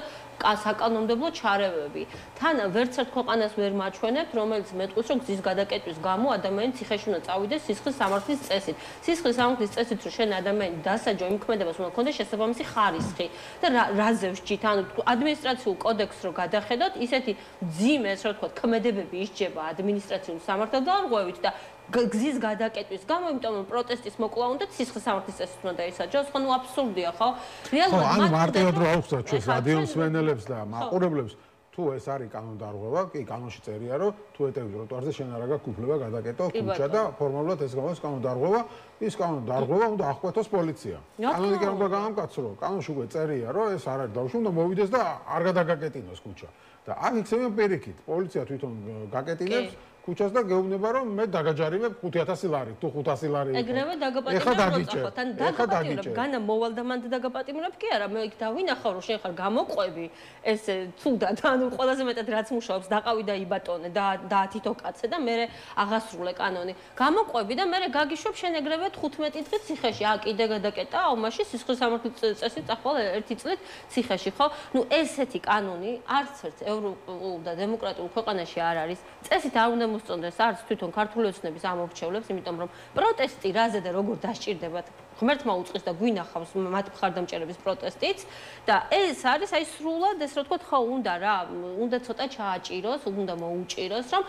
საკანონმდებლო ჩარევები. თან ვერც ერთ ქვეყანას ვერ მაჩვენებთ, რომელიც მეტყვის, რომ გზის გადაკეტვის გამო ადამიანი ციხეში უნდა წავიდეს სისხლის სამართლის წესით. სისხლის სამართლის წესით, რომ შენ ადამიანი დასაჯო იმქმედებას უნდა ქონდეს შესაბამისი ხარისხი და რაზე ვსჯით, ანუ ადმინისტრაციულ კოდექსს რო გადახედოთ, ისეთი მძიმე, ასე რომ ვთქვათ, ქმედებები ისჯება ადმინისტრაციულ სამართალდამორღვევით და გზის გადაკეტვის გამო, იმიტომ რომ პროტესტის მოკლა უნდა სისხლის სამართლის წესით უნდა დაისაჯოს, ხო, ნუ აბსურდია, ხო? რეალურად ანუ მარტივად რო აუხსნათ ჩვენს რადიო მსმენელებს და მაყურებლებს, თუ ეს არის კანონდარღვევა, კი, კანონში წერია, რომ თუ ეტევი ტროტუარზე შენ არ აქვს უფლება გადაკეტო ქუჩა და ფორმალურად ეს გამოდის კანონდარღვევა, ის კანონდარღვევა უნდა აღკვეთოს პოლიცია. კანონი კი არ უნდა გაამკაცრო, კანონში უკვე წერია, რომ ეს არ არის დაუშვი, უნდა მოვიდეს და არ გადაგაკეტინოს ქუჩა. და აქ იქცევიან პირიქით, პოლიცია თვითონ გაკეტინებს ქუჩას და გეუბნება რომ მე დაგაჯარიმებ 5000 ლარი, თუ 500 ლარი. ეგრევე დაგაპატიმრებ, თან დაგაპატიმრებ, განა მოვალ და მანდ დაგაპატიმრებ კი არა, მე იქ დავინახავ რომ შენ ხარ გამოყვები, ეს თუდად, ანუ ყველაზე მეტად რაც მუშაობს, დაყავი და იბატონე და თითო კაცე და მე აღასრულე კანონი. გამოყვები და მე გაგიშვებ შენ ეგრევე 15 დღით ციხეში, კიდე გადაკეტა, აუმაში სისხლის სამართლის წესით წახვალ 1 წლით ციხეში, ხო? ნუ ესეთი კანონი არც ერთ ევროპულ და დემოკრატიულ ქვეყანაში არ არის. წესით არ უნდა მოსწონდეს არც თვითონ ქართული ოცნების ამორჩევლებს, იმიტომ რომ პროტესტი რაზე და როგორ დასჭირდებათ ღმერთმა უწყის და გვინახავს მათ მხარდამჭერების პროტესტიც და ეს არის აი სრულად ეს რა თქვა, ხო, უნდა ცოტა ჩააჭიროს, უნდა მოუჭიროს, რომ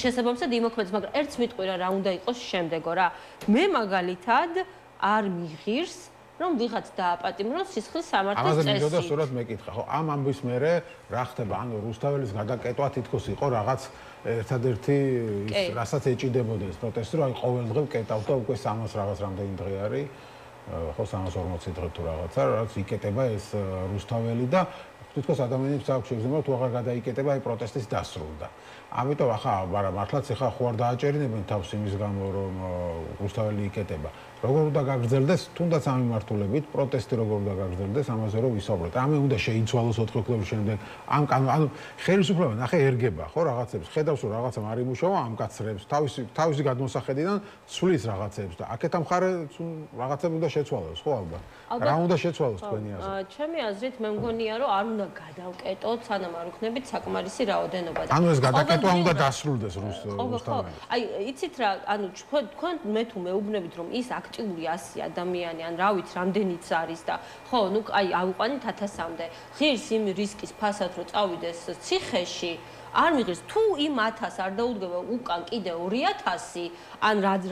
შესაბამისად იმოქმედოს, მაგრამ ერთს მიტყვი რა უნდა იყოს შემდეგო რა. მე მაგალითად არ მიღირს რომ ვიღაც დააპატიმროს სისხლის სამართლის წესით. ამაზე მინდოდა სწორად მეკითხა, ხო, ამ ამბის მერე რა ხდება, ანუ რუსთაველის გადაკეტვა თითქოს იყო რაღაც ერთადერთი ის რასაც ეჭიდებოდა ეს პროტესტი, რომ აი ყოველ დღე ვკეტავთ და უკვე 300 რაღაც რამდენი დღე არის, ხო 340 დღე თუ რაღაცა, რაც იკეტება ეს რუსთაველი და თითქოს ადამიანებს აქვს შეგრძნება თუ აღარ გადაიკეტება აი პროტესტის დასრულდა. ამიტომ ახლა მართლაც ახლა ხო არ დააჭერინებენ თავს იმის გამო რომ რუსთაველი იკეტება. როგორ უნდა გაგრძელდეს, თუნდაც ამ მიმართულებით პროტესტი როგორ უნდა გაგრძელდეს, ამაზე რომ ვისაუბროთ. რამე უნდა შეიცვალოს 4 ოქტომბრის შემდეგ. ანუ ხელისუფლება ნახე ერგება, ხო, რაღაცებს. ხედავს რომ რაღაცა არ იმუშავა, ამკაცრებს, თავისი გადმოსახედიდან ცვლის რაღაცებს და აქეთა მხარე რაღაცებს უნდა შეცვალოს, ხო ალბათ. რა უნდა შეცვალოს თქვენი აზრით? ჩემი აზრით მე მგონია რომ არ უნდა გადავკეტოთ, სანამ არ ვქნებით საკმარისი რაოდენობა და ანუ ეს გადაკეტვა უნდა დასრულდეს რუსთაველს. აი, იცით რა, ანუ თქვენ მე თუ მეუბნებით რომ ის აქტიური 100 ადამიანი, ან რა ვიცი, რამდენიც არის და ხო, ნუ აი ავიყვანით 1000-მდე. ღირს იმ რისკის ფასად რომ წავიდეს ციხეში, არ მიღირს თუ იმ 1000 არ დაუდგება უკან კიდე 2000, ან რაც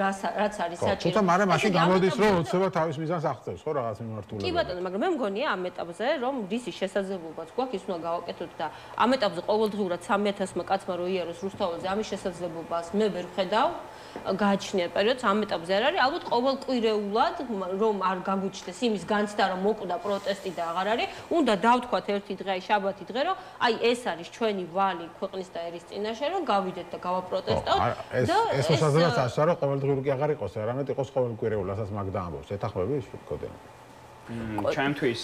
არის საჭირო. თუმცა მაგრამ მაშინ გამოდის რომ ოცნება თავის მიზანს აღწევს, ხო, რაღაც მიმართულებით. კი ბატონო, მაგრამ მე მგონია ამ ეტაპზე რომ რისი შესაძლებლობაც გვაქვს, ის უნდა გავაკეთოთ და ამ ეტაპზე ყოველდღიურად 3000-მა კაცმა რო იაროს რუსთაველზე, ამის შესაძლებლობას მე ვერ ვხედავ. გააჩნია პერიოდს ამ ეტაპზე არ არის, ალბათ ყოველკვირეულად რომ არ გაგვიჩნდეს იმის განცდა რომ მოკვდა პროტესტი და აღარ არის, უნდა დავთქვათ ერთი დღე, აი შაბათი დღე, რომ აი ეს არის ჩვენი ვალი ქვეყნის და ერის წინაშე, რომ გავიდეთ და გავაპროტესტავთ და ეს მოსაზრებას ასარო ყოველდღიური კი აღარ იყოს, არამედ იყოს ყოველკვირეული, რასაც მაგ დაამბობს. ეთახმები კოდენი. ჩემთვის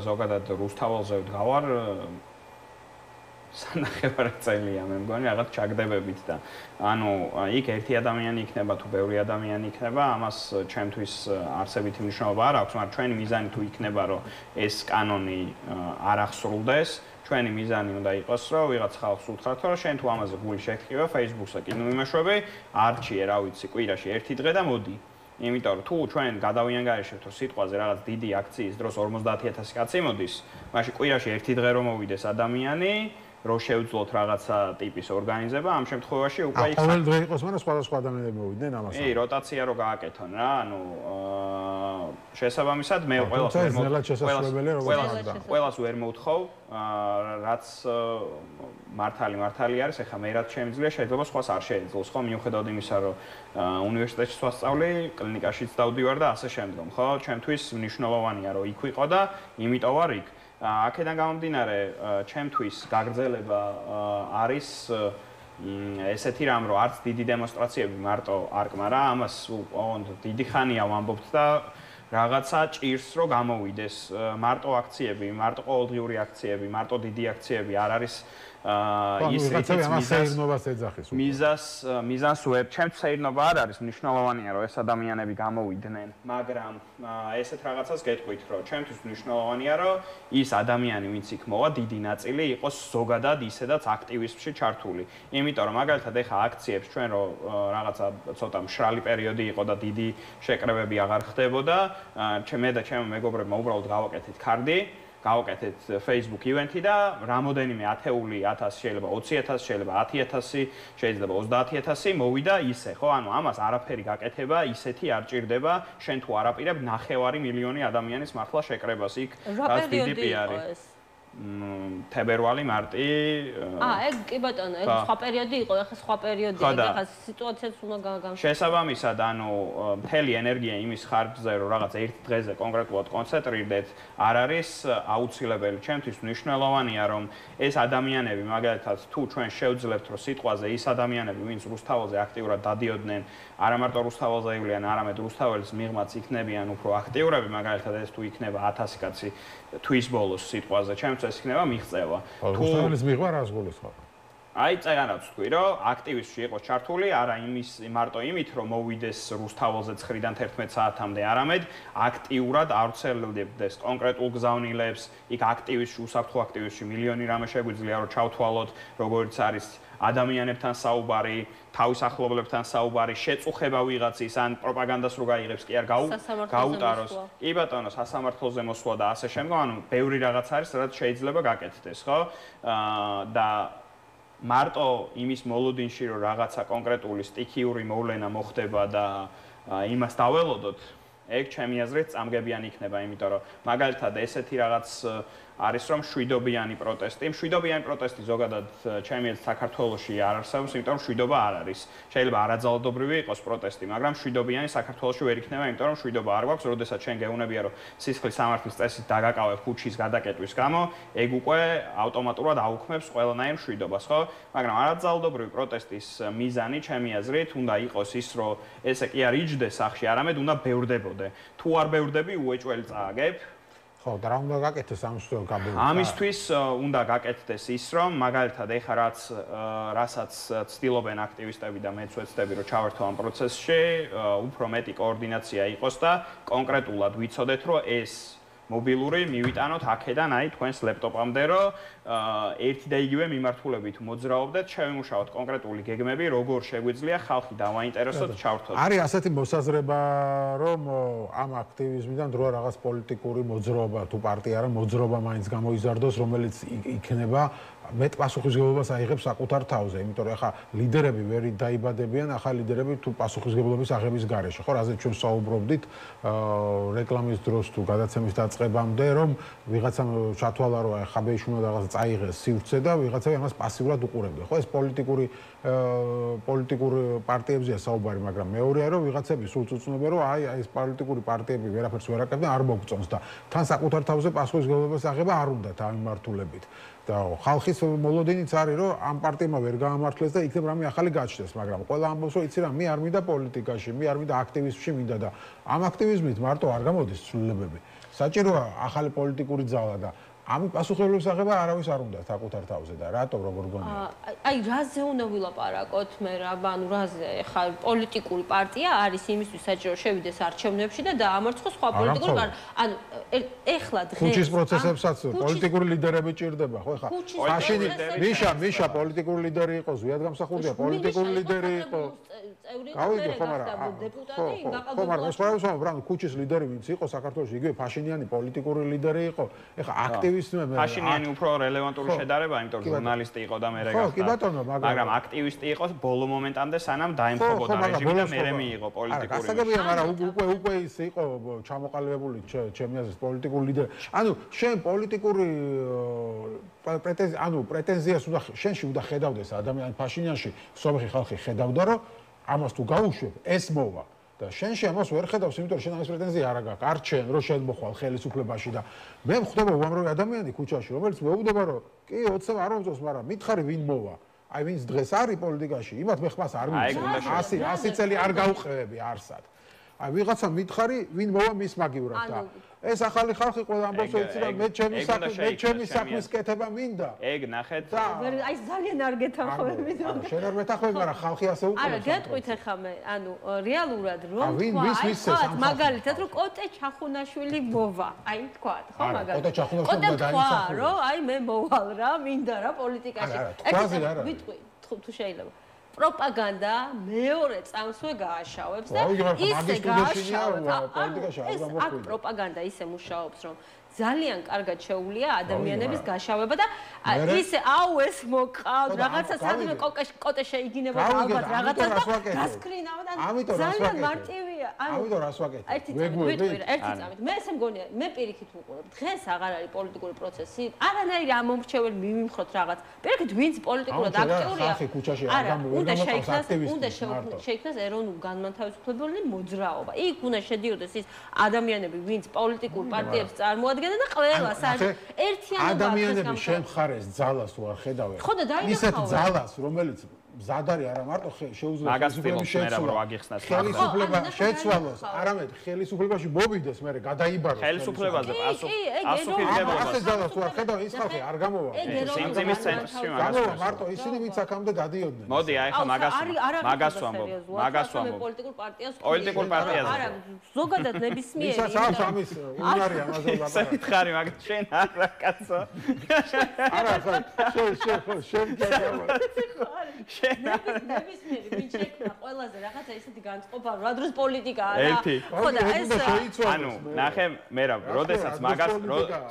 ზოგადად რუსთაველზე ვდგავარ სანახევარ წელია მე მგონი რაღაც ჩაგდებებით და ანუ იქ ერთი ადამიანი იქნება თუ ბევრი ადამიანი იქნება ამას ჩემთვის არსებითი მნიშვნელობა არ აქვს მაგრამ ჩვენი მიზანი თუ იქნება რომ ეს კანონი არ აღსრულდეს ჩვენი მიზანი უნდა იყოს რომ ვიღაც ხალხს უთხრათ რომ შენ თუ ამაზე გული შეგხივა Facebook-ზე კი მიმაშვები არჩიე რა ვიცი კვირაში ერთი დღე და მოდი იმიტომ რომ თუ ჩვენ გადავიანგარიშებთ რომ სიტყვაზე რაღაც დიდი აქციის დროს 50000 კაცი მოდის მაშინ კვირაში ერთი დღე რომ მოვიდეს ადამიანი რო შევძლოთ რაღაცა ტიპის ორგანიზება, ამ შემთხვევაში უკვე იქ ყოველ დღე იყოს, მაგრამ სხვადასხვა ადამიანები მოვიდნენ ამას. როტაცია რო გააკეთონ რა, ანუ შესაბამისად მე ყველას ვერ მოვთხოვ, რაც მართალი არის, ეხლა მე რაც შემიძლია, შეიძლება სხვას არ შეეძლოს, ხო, მიუხედავად იმისა, რომ უნივერსიტეტში ვასწავლი, კლინიკაშიც დავდივარ და ასე შემდგომ, ხო? ჩემთვის მნიშვნელოვანია რომ იქ ვიყო და იმიტომ ვარ იქ. აქედან გამომდინარე, ჩემთვის გაგრძელება არის ესეთი რამ, რომ არც დიდი დემონსტრაციები მარტო არ კმარა, ამას დიდი ხანია ვამბობთ და რაღაცა ჭირს რომ გამოვიდეს. მარტო აქციები, მარტო ყოველდღიური აქციები, მარტო დიდი აქციები არ არის ის მიზანს ვერ ჩემს საერთნობა არ არის მნიშვნელოვანია რომ ეს ადამიანები გამოვიდნენ მაგრამ ესეთ რაღაცას გეტყვით რომ ჩემთვის მნიშვნელოვანია რომ ის ადამიანი ვინც იქ მოვა დიდი ნაწილი იყოს ზოგადად ისედაც აქტივიზმში ჩართული იმიტომ რომ მაგალითად ეხა აქციებს ჩვენ რომ რაღაცა ცოტა მშრალი პერიოდი იყო და დიდი შეკრებები აღარ ხდებოდა მე და ჩემი მეგობრებმა უბრალოდ გავაკეთეთ კარდი გავაკეთეთ Facebook ივენთი და რამოდენიმე 10,000 შეიძლება 20,000 შეიძლება 10,000 შეიძლება 30,000 მოვიდა ისე ხო ანუ ამას არაფერი გაკეთება ისეთი არ ჭირდება შენ თუ არაპირებ 9 მილიონი ადამიანის მართლა შეკრებას იქ რაც დიდი პიარი თებერვალი მარტი ეგ კი ბატონო ეგ სხვა პერიოდი იყო ეხლა სხვა პერიოდია ეხლა სიტუაციაც უნდა გამოვიდეთ შესაბამისად ანუ მთელი ენერგია იმის ხარჯზე რომ რაღაც ერთ დღეზე კონკრეტულად კონცენტრირდეთ არ არის აუცილებელი ჩემთვის მნიშვნელოვანია რომ ეს ადამიანები მაგალითად თუ ჩვენ შევძლებთ რომ სიტყვაზე ის ადამიანები ვინც რუსთაველზე აქტიურად დადიოდნენ არა მარტო რუსთაველზე ივლიან არამედ რუსთაველის მიღმაც იქნებიან უფრო აქტიურები მაგალითად ეს თუ იქნება 1000 კაცი თვის ბოლოს სიტყვაზე ჩემთვის ეს იქნება მიღწევა რუსთაველის მიღმა რას გულისხმობ აი წეგანაც თქვი რომ აქტივისტში იყოს ჩართული არა იმის მარტო იმით რომ მოვიდეს რუსთაველზე 9-დან 11 საათამდე არამედ აქტიურად ავრცელებდეს კონკრეტულ გზავნილებს იქ აქტივისტში უსაფრთხო აქტივისტში მილიონი რამე შეგვიძლია რომ ჩავთვალოთ როგორც არის ადამიანებთან საუბარი, თავის ახლობლებთან საუბარი, შეწუხება ვიღაცის ან პროპაგანდას რო გაიღებს, კი არ გაუტაროს. კი ბატონო, სასამართლოზე მოსვლა და ასე შემდგომ, ანუ ბევრი რაღაც არის, რაც შეიძლება გაკეთდეს, ხო? და მარტო იმის მოლოდინში რომ რაღაცა კონკრეტული სტიქიური მოვლენა მოხდება და იმას დაველოდოთ, ეგ ჩემი აზრით წამგებიანი იქნება, იმიტომ რომ მაგალითად ესეთი რაღაც არის რომ შვიდობიანი პროტესტი. შვიდობიანი პროტესტი ზოგადად ჩემი აზრით საქართველოში არ არსებობს, იმიტომ რომ შვიდობა არ არის. შეიძლება არაძალადობრივი იყოს პროტესტი, მაგრამ შვიდობიანი საქართველოში ვერ იქნება, იმიტომ რომ შვიდობა არ გვაქვს, როდესაც ჩვენ გეუნებია რომ სისხლის სამართლის წესით დაგაკავებ ქუჩის გადაკეტვის გამო, ეგ უკვე ავტომატურად აუქმებს ყველანაირ შვიდობას, ხო? მაგრამ არაძალადობრივი პროტესტის მიზანი ჩემი აზრით უნდა იყოს ის, რომ ესე კი არ იჯდეს სახში, არამედ უნდა ბევრდებოდე. თუ არ ბევრდები, უეჭველი წააგებ. ხო, და რა უნდა გაკეთდეს ამისთვის გაბოლოს? ამისთვის უნდა გაკეთდეს ის, რომ მაგალითად ეხა რასაც ცდილობენ აქტივისტები და მეც ვეცდები, რომ ჩავერთო ამ პროცესში, უფრო მეტი კოორდინაცია იყოს და კონკრეტულად ვიცოდეთ, რომ ეს მობილური მივიტანოთ აქედან აი თქვენს ლეპტოპამდე, რომ ერთი და იგივე მიმართულებით მოძრაობდეთ, შევიმუშაოთ კონკრეტული გეგმები, როგორ შეგვიძლია ხალხი დავაინტერესოთ ჩავრთოთ. არის ასეთი მოსაზრება, რომ ამ აქტივიზმიდან დროა რაღაც პოლიტიკური მოძრაობა თუ პარტია არა მოძრაობა მაინც გამოიზარდოს, რომელიც იქნება მეტ პასუხისმგებლობას აიღებს საკუთარ თავზე, იმიტომ რომ ახლა ლიდერები ვერ დაიბადებიან, ახლა ლიდერები თუ პასუხისმგებლობის აღების გარეშე, ხო, რაზეც ჩვენ საუბრობდით რეკლამის დროს თუ გადაცემის დაწყებამდე, რომ ვიღაცამ ჩათვალა რომ ხაბეიშვილი რაღაც წაიღეს სივრცე და ვიღაცები ამას პასიურად უყურებდა, ხო, ეს პოლიტიკურ პარტიებზეა საუბარი, მაგრამ მეორეა რომ ვიღაცები სულ წუწუნებენ რომ აი ეს პოლიტიკური პარტიები ვერაფერს ვერ აკეთებენ, არ მოგწონს და თან საკუთარ თავზე პასუხისმგებლობას აღება არ უნდათ ამ მიმართულებით. და ხალხის ეს მოლოდინიც არის, რომ ამ პარტიებმა ვერ გაამართლეს და იქნებ რამე ახალი გაჩნდეს, მაგრამ ყველა ამბობს, რომ იცი რა, მე არ მინდა პოლიტიკაში, მე არ მინდა აქტივიზმში მინდა და ამ აქტივიზმით მარტო არ გამოდის ცვლილებები. საჭიროა ახალი პოლიტიკური ძალა და ამის პასუხისმგებლობის აღება არავის არ უნდა საკუთარ თავზე და რატომ როგორ გონია? აი რაზე უნდა ვილაპარაკოთ მე რა, ანუ რაზე ხა პოლიტიკური პარტია არის იმისთვის საჭირო შევიდეს არჩევნებში და დაამარცხოს სხვა პოლიტიკური ანუ ეხლა დღეს ქუჩის პროცესებსაც პოლიტიკური ლიდერები ჭირდება, ხო ხა? მაშინ მიშა პოლიტიკური ლიდერი იყო, ზვიად გამსახურდია პოლიტიკური ლიდერი იყო. გავიგე ხო, მაგრამ დეპუტატი ხო, მაგრამ სხვა რამ ქუჩის ლიდერი ვინც იყო საქართველოში, იგივე ფაშინიანი პოლიტიკური ლიდერი იყო. ეხა აქტივისტები ფაშინიანი უფრო რელევანტური შედარება, იმიტომ რომ ჟურნალისტი იყო და მერე გახდა. მაგრამ აქტივისტი იყო ბოლო მომენტამდე სანამ დაემხობოდა რეჟიმი და მერე მიიღო პოლიტიკური. გასაგებია, მაგრამ უკვე ის იყო ჩამოყალიბებული ჩემი აზრით პოლიტიკური ლიდერი. ანუ შენ პოლიტიკური პრეტენზიას უნდა შენში უნდა ხედავდეს ადამიანი ფაშინიანში, სომეხი ხალხი ხედავდა, რომ ამას თუ გაუშვებ, ეს მოვა. და შენში ამას ვერ ხედავს, იმიტომ რომ შენ ამის პრეტენზია არ აქვს. არ ჩენ რომ შენ მოხვალ ხელისუფლებაში და მე ვხვდება უამრავი ადამიანი ქუჩაში, რომელიც მეუბნება რომ კი 20 არ მომწონს, მაგრამ მითხარი ვინ მოვა. აი ვინც დღეს არის პოლიტიკაში, იმათ მე ხმას არ მივიწევ. 100 წელი არ გავუყევები არსად. აი ვიღაცა მითხარი ვინ მოვა მის მაგივრად და ეს ახალი ხალხი ყველა ამბობს რომ იცი და მე ჩემი საქმის კეთება მინდა. ეგ ნახეთ. აი ძალიან არ გეთანხმები. შენ არ მეთანხმები, მაგრამ ხალხი ასე უყურებს. არა, გეტყვით ახლა მე, ანუ რეალურად რომ თქვა, მაგალითად რომ კოტე ჩახუნაშვილი მოვა. აი თქვა, ხო მაგალითად. კოტე ჩახუნაშვილი დაინახა. რომ აი მე მოვალ რა, მინდა რა პოლიტიკაში. ვიტყვი, თუ შეიძლება. პროპაგანდა მეორე წამსვე გააშავებს და ისე გააშავებს. ეს აქ პროპაგანდა ისე მუშაობს, რომ ძალიან კარგად შეუულია ადამიანების გაშავება და ისე აუ ეს მოყავთ რაღაცა სადმე კოტე შეიგინება ალბათ რაღაცა და გასკრინავ და ძალიან მარტივია. ამიტომ რას ვაკეთებ? ერთი წამით. მე ესე მგონია, მე პირიქით ვუყურებ. დღეს აღარ არის პოლიტიკური პროცესი. არანაირი ამომრჩეველი მიმხროთ რაღაც. პირიქით ვინც პოლიტიკურად აქტიურია. ხალხი ქუჩაში არ გამოვიდა აქტივისტი. უნდა შეიქმნას ეროვნულ განმათავისუფლებელი მოძრაობა. იქ უნდა შედიოდეს ის ადამიანები, ვინც პოლიტიკურ პარტიებს წარმოადგენენ და ყველა ერთიანობა ადამიანები შენ მხარეს ძალას თუ არ ხედავენ. ისეთ ძალას, რომელიც მზად არის არა მარტო შეუძლია ხელისუფლება შეცვალოს, არამედ ხელისუფლებაში მოვიდეს, მე გადაიბაროს ხელისუფლებაზე პასუხისმგებლობა. ასე ძალას თუ არ ხედავენ, ის ხალხი არ გამოვა. სიმძიმის ცენტრში გამოვა მარტო ისინი, ვინც აქამდე დადიოდნენ. მოდი, აი ხა მაგას ვამბობ. პოლიტიკურ პარტიას არა, ზოგადად ნებისმიერი. ისაც აქვს ამის უნარი ამაზე ლაპარაკი. სითხარი მაგ შენ არა კაცო. არა, შენ ნებისმიერი ვინც შექმნა ყველაზე რაღაცა ისეთი განწყობა, რა დროს პოლიტიკაა რა. ხო და ეს ანუ ნახე მე რა, როდესაც მაგას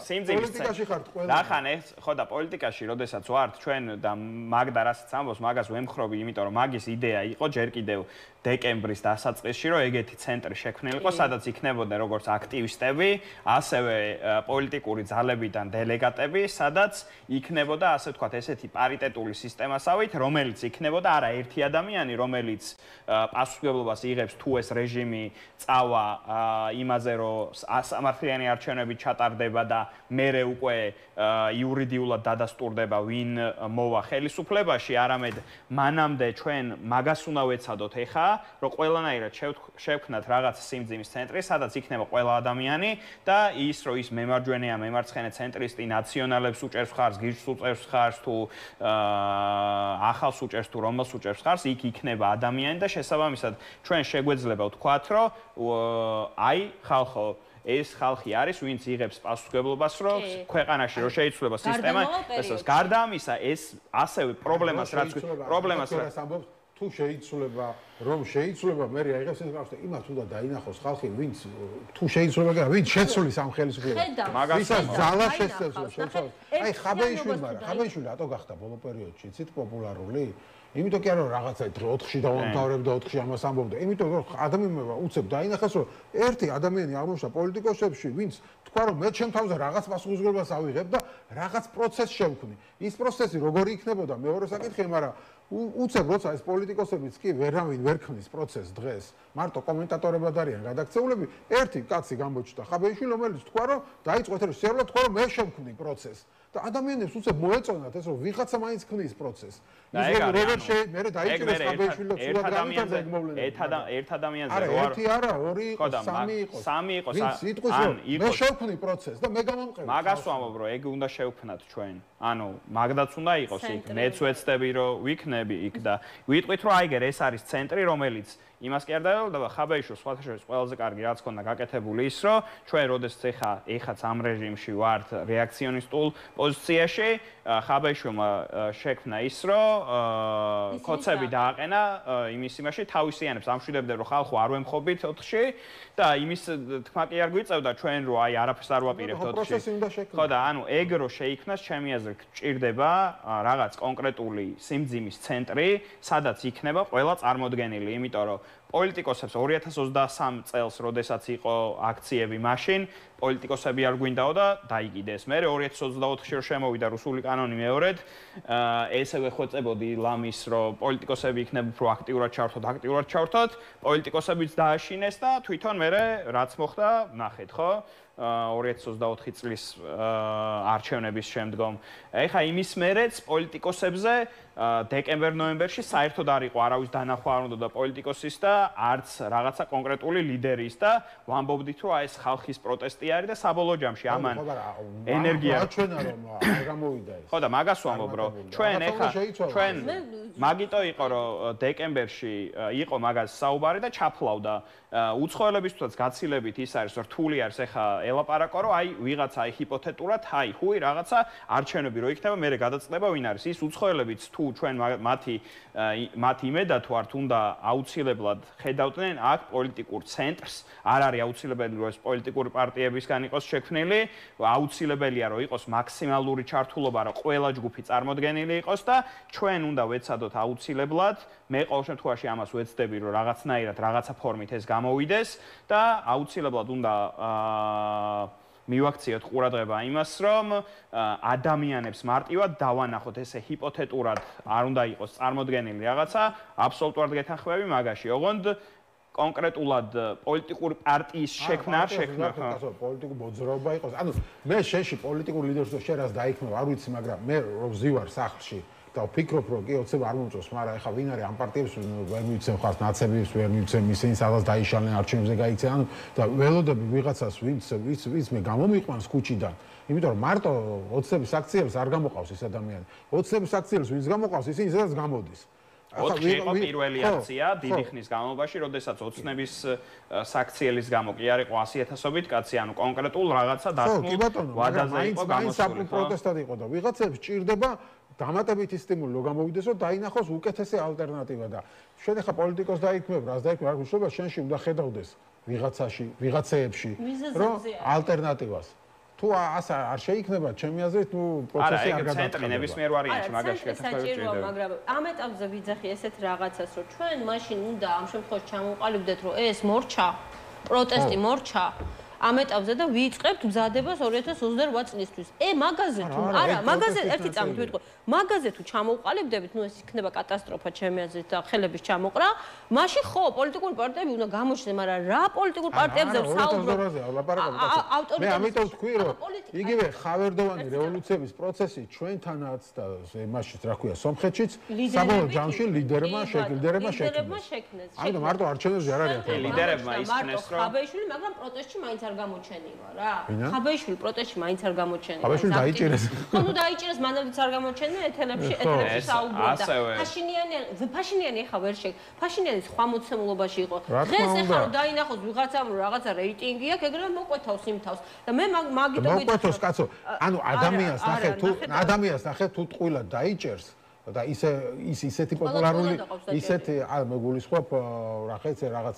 სიმძიმის პოლიტიკაში ხართ ყველა. ნახან ეს ხო და პოლიტიკაში როდესაც ვართ ჩვენ და მაგდა რასაც ამბობს, მაგას ვემხრობი, იმიტომ რომ მაგის იდეა იყო ჯერ კიდევ დეკემბრის დასაწყისში, რომ ეგეთი ცენტრი შექმნილიყო, სადაც იქნებოდნენ როგორც აქტივისტები, ასევე პოლიტიკური ძალებიდან დელეგატები, სადაც იქნებოდა ასე ვთქვათ ესეთი პარიტეტული სისტემასავით, რომელიც იქნებოდა არა ერთი ადამიანი, რომელიც პასუხისმგებლობას იღებს თუ ეს რეჟიმი წავა იმაზე, რომ სამართლიანი არჩევნები ჩატარდება და მერე უკვე იურიდიულად დადასტურდება, ვინ მოვა ხელისუფლებაში, არამედ მანამდე ჩვენ მაგას უნდა ვეცადოთ ეხა, რომ ყველანაირად შევქმნათ რაღაც სიმძიმის ცენტრი, სადაც იქნება ყველა ადამიანი და ის რომ ის მემარჯვენეა, მემარცხენე ცენტრისტი, ნაციონალებს უჭერს ხარს, გირჩს უჭერს ხარს თუ ახალს უჭერს თუ რომელს უჭერს ხარს, იქ იქნება ადამიანი და შესაბამისად ჩვენ შეგვეძლება ვთქვათ, რომ აი ხალხო ეს ხალხი არის, ვინც იღებს პასუხისმგებლობას, რომ ქვეყანაში რო შეიცვლება სისტემა, ეს გარდა ამისა, ეს ასევე პრობლემას რაც ამბობს თუ შეიცვლება, რომ შეიცვლება, მე აიღებს ეს ხალხი, იმათ უნდა დაინახოს ხალხი, ვინც თუ შეიცვლება, ვინც შეცვლის ამ ხელისუფლებას. ვისაც ძალა შეცვლის. აი ხაბეიშვილი რატო გახდა ბოლო პერიოდში, იცით პოპულარული? იმიტომ კი არა რომ რაღაცა 4-ში დავამთავრებდა 4-ში ამას ამბობდა. იმიტომ რომ ადამიანებმა უცებ დაინახეს რომ ერთი ადამიანი აღმოჩნდა პოლიტიკოსებში, ვინც თქვა რომ მე ჩემ თავზე რაღაც პასუხისმგებლობას ავიღებ და რაღაც პროცესს შევქმნი. ის პროცესი როგორი იქნებოდა მეორე საკითხია, მაგრამ უცებ როცა ეს პოლიტიკოსებიც კი ვერავინ ვერ ქმნის პროცესს დღეს მარტო კომენტატორებად არიან გადაქცეულები ერთი კაცი გამოჩნდა ხაბეიშვილი რომელიც თქვა რომ დაიწყო ეთერში სერვა თქვა რომ მე შევქმნი პროცესს და ადამიანებს უცებ მოეწონათ ეს რომ ვიღაცა მაინც ქმნის პროცესს მე დაიჭირეს ხაბეიშვილი და ცუდად გამიტანდა ეგ მოვლენა ერთ ადამიანზე რო ერთი არა ორი იყო სამი იყო ან მე შევქმნი პროცესს და მე გამომყევი მაგას ვამბობ რომ ეგ უნდა შევქმნათ ჩვენ ანუ მაგდაც უნდა იყოს იქ მეც ვეცდები რომ ვიქნები იქ და ვიტყვით რომ აიგერ ეს არის ცენტრი რომელიც იმას კი არ დაელოდება ხაბეიშვილს სხვათა შორის ყველაზე კარგი რაც ქონდა გაკეთებული ის რომ ჩვენ როდესაც ეხაც ამ რეჟიმში ვართ რეაქციონისტულ პოზიციაში ხაბეიშვილმა შექმნა ის რომ კოცები დააყენა იმის იმაში თავისიანებს ამშვიდებდნენ რომ ხალხო არ ვემხობით 4-ში და იმის თქმა კი არ გვიწევდა ჩვენ რომ აი არაფერს არ ვაპირებთ 4-ში ხო და ანუ ეგ რო შეიქმნას ჩემი აზრით ჭირდება რაღაც კონკრეტული სიმძიმის ცენტრი სადაც იქნება ყველა წარმოდგენილი იმიტომ რომ პოლიტიკოსებს 2023 წელს, როდესაც იყო აქციები, მაშინ პოლიტიკოსები არ გვინდაო და დაიგიდეს. მე 2024-ში რო შემოვიდა რუსული კანონი მეორედ, ესევე ხვეწებოდი ლამის, რომ პოლიტიკოსები იქნება უფრო აქტიურად ჩავთოთ, პოლიტიკოსებიც დააშინეს და თვითონ მე რაც მოხდა, ნახეთ, ხო? 2024 წლის არჩევნების შემდგომ. ეხლა იმის მერეც პოლიტიკოსებზე დეკემბერ-ნოემბერში საერთოდ არ იყო არავის დანახვა არ უნდა და პოლიტიკოსის და არც რაღაცა კონკრეტული ლიდერის და ვამბობდით რომ ეს ხალხის პროტესტი არის და საბოლოო ჯამში ამან ენერგია აჩვენა რომ არ გამოვიდა ეს. ხო და მაგას ვამბობ რომ ჩვენ მაგიტო იყო რომ დეკემბერში იყო მაგას საუბარი და ჩაფლავდა უცხოელებისთვისაც გაცილებით ის არის რთული არის ეხა ელაპარაკო რომ აი ვიღაცა აი ჰიპოთეტურად აი ჰუი რაღაცა არჩევნები რო იქნება მე გადაწყდება ვინ არის ის უცხოელებიც თუ ჩვენ მათი იმედად ვართ უნდა აუცილებლად ხედავდნენ აქ პოლიტიკურ ცენტრს არ არის აუცილებელი რომ ეს პოლიტიკური პარტიებისგან იყოს შექმნილი აუცილებელია რომ იყოს მაქსიმალური ჩართულობა რომ ყველა ჯგუფი წარმოდგენილი იყოს და ჩვენ უნდა ვეცადოთ აუცილებლად მე ყოველ შემთხვევაში ამას ვეცდები რომ რაღაცნაირად რაღაცა ფორმით ეს გამოვიდეს და აუცილებლად უნდა მივაქციოთ ყურადღება იმას, რომ ადამიანებს მარტივად დავანახოთ ესე ჰიპოთეტურად არ უნდა იყოს წარმოდგენილი რაღაცა, აბსოლუტურად გეთანხმები მაგაში. ოღონდ კონკრეტულად პოლიტიკური პარტიის შექმნა არ შექმნა. ხო, პოლიტიკური მოძრაობა იყოს. ანუ მე შენში პოლიტიკური ლიდერს შენ რას დაიქმნა, არ ვიცი, მაგრამ მე რო ვზივარ სახლში და ვფიქრობ, რომ კი ოცებ არ მომწონს, მაგრამ ეხლა ვინ არის ამ პარტიებს ვერ მივიცემ ხარს ნაცებებს, ვერ მივიცემ ისინი სადაც დაიშალნენ არჩევნებზე გაიქცნენ, ანუ და ველოდები ვიღაცას ვინც მე გამომიყვანს ქუჩიდან. იმიტომ რომ მარტო ოცების აქციებს არ გამოყავს ეს ადამიანი. ოცების აქციებს ვინც გამოყავს, ისინი სადაც გამოდის. 4-ში იყო პირველი აქცია დიდი ხნის განმავლობაში, როდესაც ოცნების საქციელის გამო კი არ იყო 100,000-ობით კაცი, ანუ კონკრეტულ რაღაცა დათმულ ვადაზე იყო გამოსული. პროტესტად იყო და ვიღაცებს ჭირდება დამატებითი სტიმული რომ გამოვიდეს, რომ დაინახოს უკეთესი ალტერნატივა და შენ ახლა პოლიტიკოს დაიქმებ, რას დაიქმებ, არ გუშობა შენში უნდა ხედავდეს ვიღაცაში, ვიღაცეებში, რომ ალტერნატივას. თუ ასე არ შეიქმნება, ჩემი აზრით, პროცესი არ გადაწყდება. ცენტრი ნებისმიერ ვარიანტში მაგაში გეთანხმებით ჭირდება. მაგრამ ამ ეტაპზე ვიძახი ესეთ რაღაცას, რომ ჩვენ მაშინ უნდა ამ შემთხვევაში ჩამოვყალიბდეთ, რომ ეს მორჩა, პროტესტი მორჩა ამ ეტაპზე და ვიწყებთ მზადებას 2028 წლისთვის. მაგაზე თუ არა, მაგაზე ერთი წამით ვიტყვი. მაგაზე თუ ჩამოვყალიბდებით, ეს იქნება კატასტროფა ჩემი აზრით და ხელების ჩამოყრა. მაშინ ხო, პოლიტიკური პარტიები უნდა გამოჩნდეს, მაგრამ რა პოლიტიკურ პარტიებზე საუბრობ? მე ამიტომ ვთქვი, რომ იგივე ხავერდოვანი რევოლუციების პროცესი ჩვენთანაც და იმაშიც რა ქვია, სომხეთშიც საბოლოო ჯამში ლიდერმა შექმნეს. ამიტომ მარტო არჩევნებზე არ არის ახლა. ლიდერებმა ისქნეს, რომ ხაბეიშვილი, მაგრამ პროტესტში მაინც არ გამოჩენილა რა. ხაბეიშვილი პროტესტში მაინც არ გამოჩენილა. ხაბეიშვილი დაიჭირეს. ხო, ნუ დაიჭირეს, მანამდეც არ გამოჩენილა ეთელებში საუბრობდა. ფაშინიანი ახლა ვერ ფაშინიანი სხვა მოცემულობაში იყო. დღეს ახლა რომ დაინახოს ვიღაცამ რაღაცა რეიტინგი აქვს, ეგრევე მოკვეთავს იმ თავს. და მე მაგიტო მოკვეთოს კაცო. ანუ ადამიანს ნახე თუ ტყუილად დაიჭერს და ისეთი პოპულარული ისეთი მე გულისხმობ რაღაც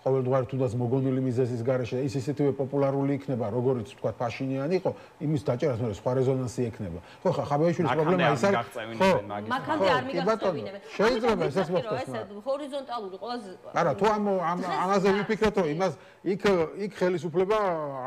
ყოველდღიურად თუნდაც მოგონილი მიზეზის გარეშე ის ისეთივე პოპულარული იქნება, როგორიც თქვა Փაშინიანი იყო, იმის დაჭერას მე სხვა რეზონანსი ექნება. ხო, ხაბეიშვილის პრობლემა ის არის. მაგამდე არ მიგახსოვინებენ. შეიძლება ესეც მოხდეს. ეს ჰორიზონტალური ყველაზე არა, თუ ამაზე ვიფიქროთ, რომ იმას იქ ხელისუფლება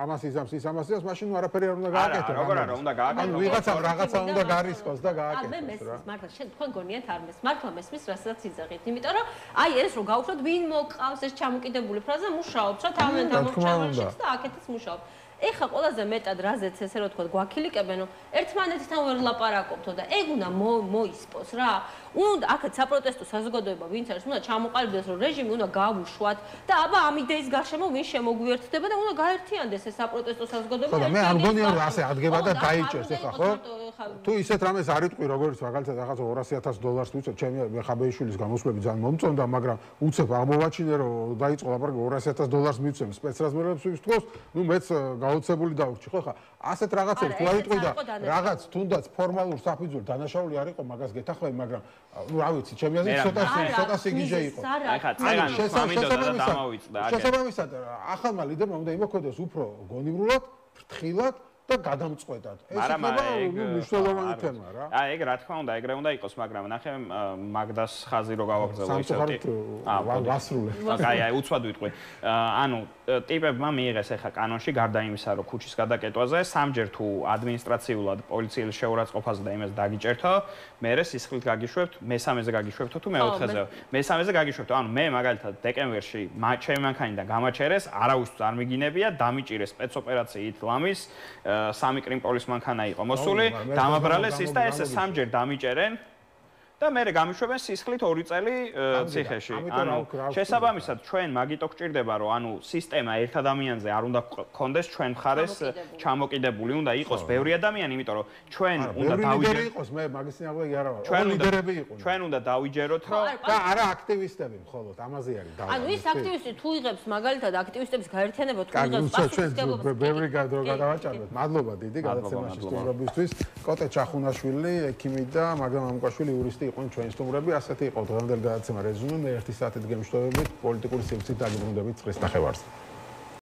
ამას იზამს, ის ამას იზამს, მაშინ არაფერი არ უნდა გააკეთოს. როგორ არა, უნდა გააკეთოს. ანუ ვიღაცამ რაღაცა უნდა გარისხოს და გააკეთოს. მე მესმის, მართლა შენ თქვენ გონიათ არ მესმის. მართლა მესმის, რასაც იძახით. იმიტომ რომ აი ეს რო გავუშვათ, ვინ მოყავს ეს ჩამოკიდებული ფრაზა მუშაობს, რა თავიანთ ამორჩევალშიც და აქეთაც მუშაობს. ეხლა ყველაზე მეტად რაზეც ესე რო თქვა გვაქილიკებენ, რომ ერთმანეთთან ვერ ლაპარაკობთო და ეგ უნდა მოისპოს რა. უნდა აქეთ საპროტესტო საზოგადოება ვინც არის, უნდა ჩამოყალიბდეს, რომ რეჟიმი უნდა გავუშვათ და აბა ამ იდეის გარშემო ვინ შემოგვიერთდება და უნდა გაერთიანდეს ეს საპროტესტო საზოგადოება. ხო და მე არ მგონია რომ ასე ადგება და დაიჭერს ეხლა ხო? თუ ისეთ რამეს არ იტყვი, როგორც მაგალითად რაღაცა $200,000 მივწევ, ჩემი ხაბეიშვილის გამოსვლები ძალიან მომწონდა, მაგრამ უცებ აღმოვაჩინე რომ დაიწყო ლაპარაკი $200,000 მივწევ სპეცრაზმერებს ვთქოს, ნუ მეც გაოცებული დავრჩი, ხო ხა? ასეთ რაღაცებს თუ არ იტყვი და რაღაც თუნდაც ფორმალურ საფუძველ დანაშაული არ იყო მაგას გეთახმები, მაგრამ ნუ რა ვიცი, ჩემი აზრით ცოტა სიგიჟე იყო. ეხლა წეგანი სამინდოდა და დამოვიწდა. შესაბამისად, ახალმა ლიდერმა უნდა იმოქმედოს უფრო გონივრულად, ფრთხილად და გადამწყვეტად. ეს იქნება მნიშვნელოვანი თემა რა. აი ეგ რა თქმა უნდა, ეგრე უნდა იყოს, მაგრამ ნახე მაგდას ხაზი რო გავაგრძელო ისეთი. ვასრულე. აი უცბად ვიტყვი. ანუ ტიპებმა მიიღეს ახლა კანონში გარდა იმისა, რომ ქუჩის გადაკეტვაზე სამჯერ თუ ადმინისტრაციულად პოლიციის შეურაცხყოფაზე და იმას დაგიჭერთო, მერე სისხლით გაგიშვებთ, მესამეზე გაგიშვებთო თუ მეოთხეზე. მესამეზე გაგიშვებთო. ანუ მე მაგალითად დეკემბერში ჩემი მანქანიდან გამაჩერეს, არავისთვის არ მიგინებია, დამიჭირეს სპეცოპერაციით ლამის, სამი კრიმპოლის მანქანა იყო მოსული, დამაბრალეს ის და ესე სამჯერ დამიჭერენ. და მე გამიშვებენ სისხლით 2 წელი ციხეში. ანუ შესაბამისად ჩვენ მაგიტო გვჭირდება რომ ანუ სისტემა ერთ ადამიანზე არ უნდა გქონდეს ჩვენ მხარეს ჩამოკიდებული, უნდა იყოს ბევრი ადამიანი, იმიტომ რომ ჩვენ უნდა დავიჯეროთ იყოს მე მაგის ნაბაგი არა ვარ. ჩვენ ლიდერები იყო. ჩვენ უნდა დავიჯეროთ რომ და არა აქტივისტები მხოლოდ ამაზე არის დავა. ანუ ის აქტივისტი თუ იღებს მაგალითად აქტივისტების გაერთიანება თუ იღებს პასუხისმგებლობას. ბევრი გადავაჭარბეთ. მადლობა დიდი გადაცემაში სტუმრობისთვის. კოტე ჩახუნაშვილი, ექიმი და მაგდა მამუკაშვილი იურისტი იყვნენ ჩვენი სტუმრები. ასეთი იყო დღევანდელი გადაცემა რეზუმე. მე 1 საათით გემშვიდობებით პოლიტიკური სივრცით დაგიბრუნდებით 9 ნახევარზე.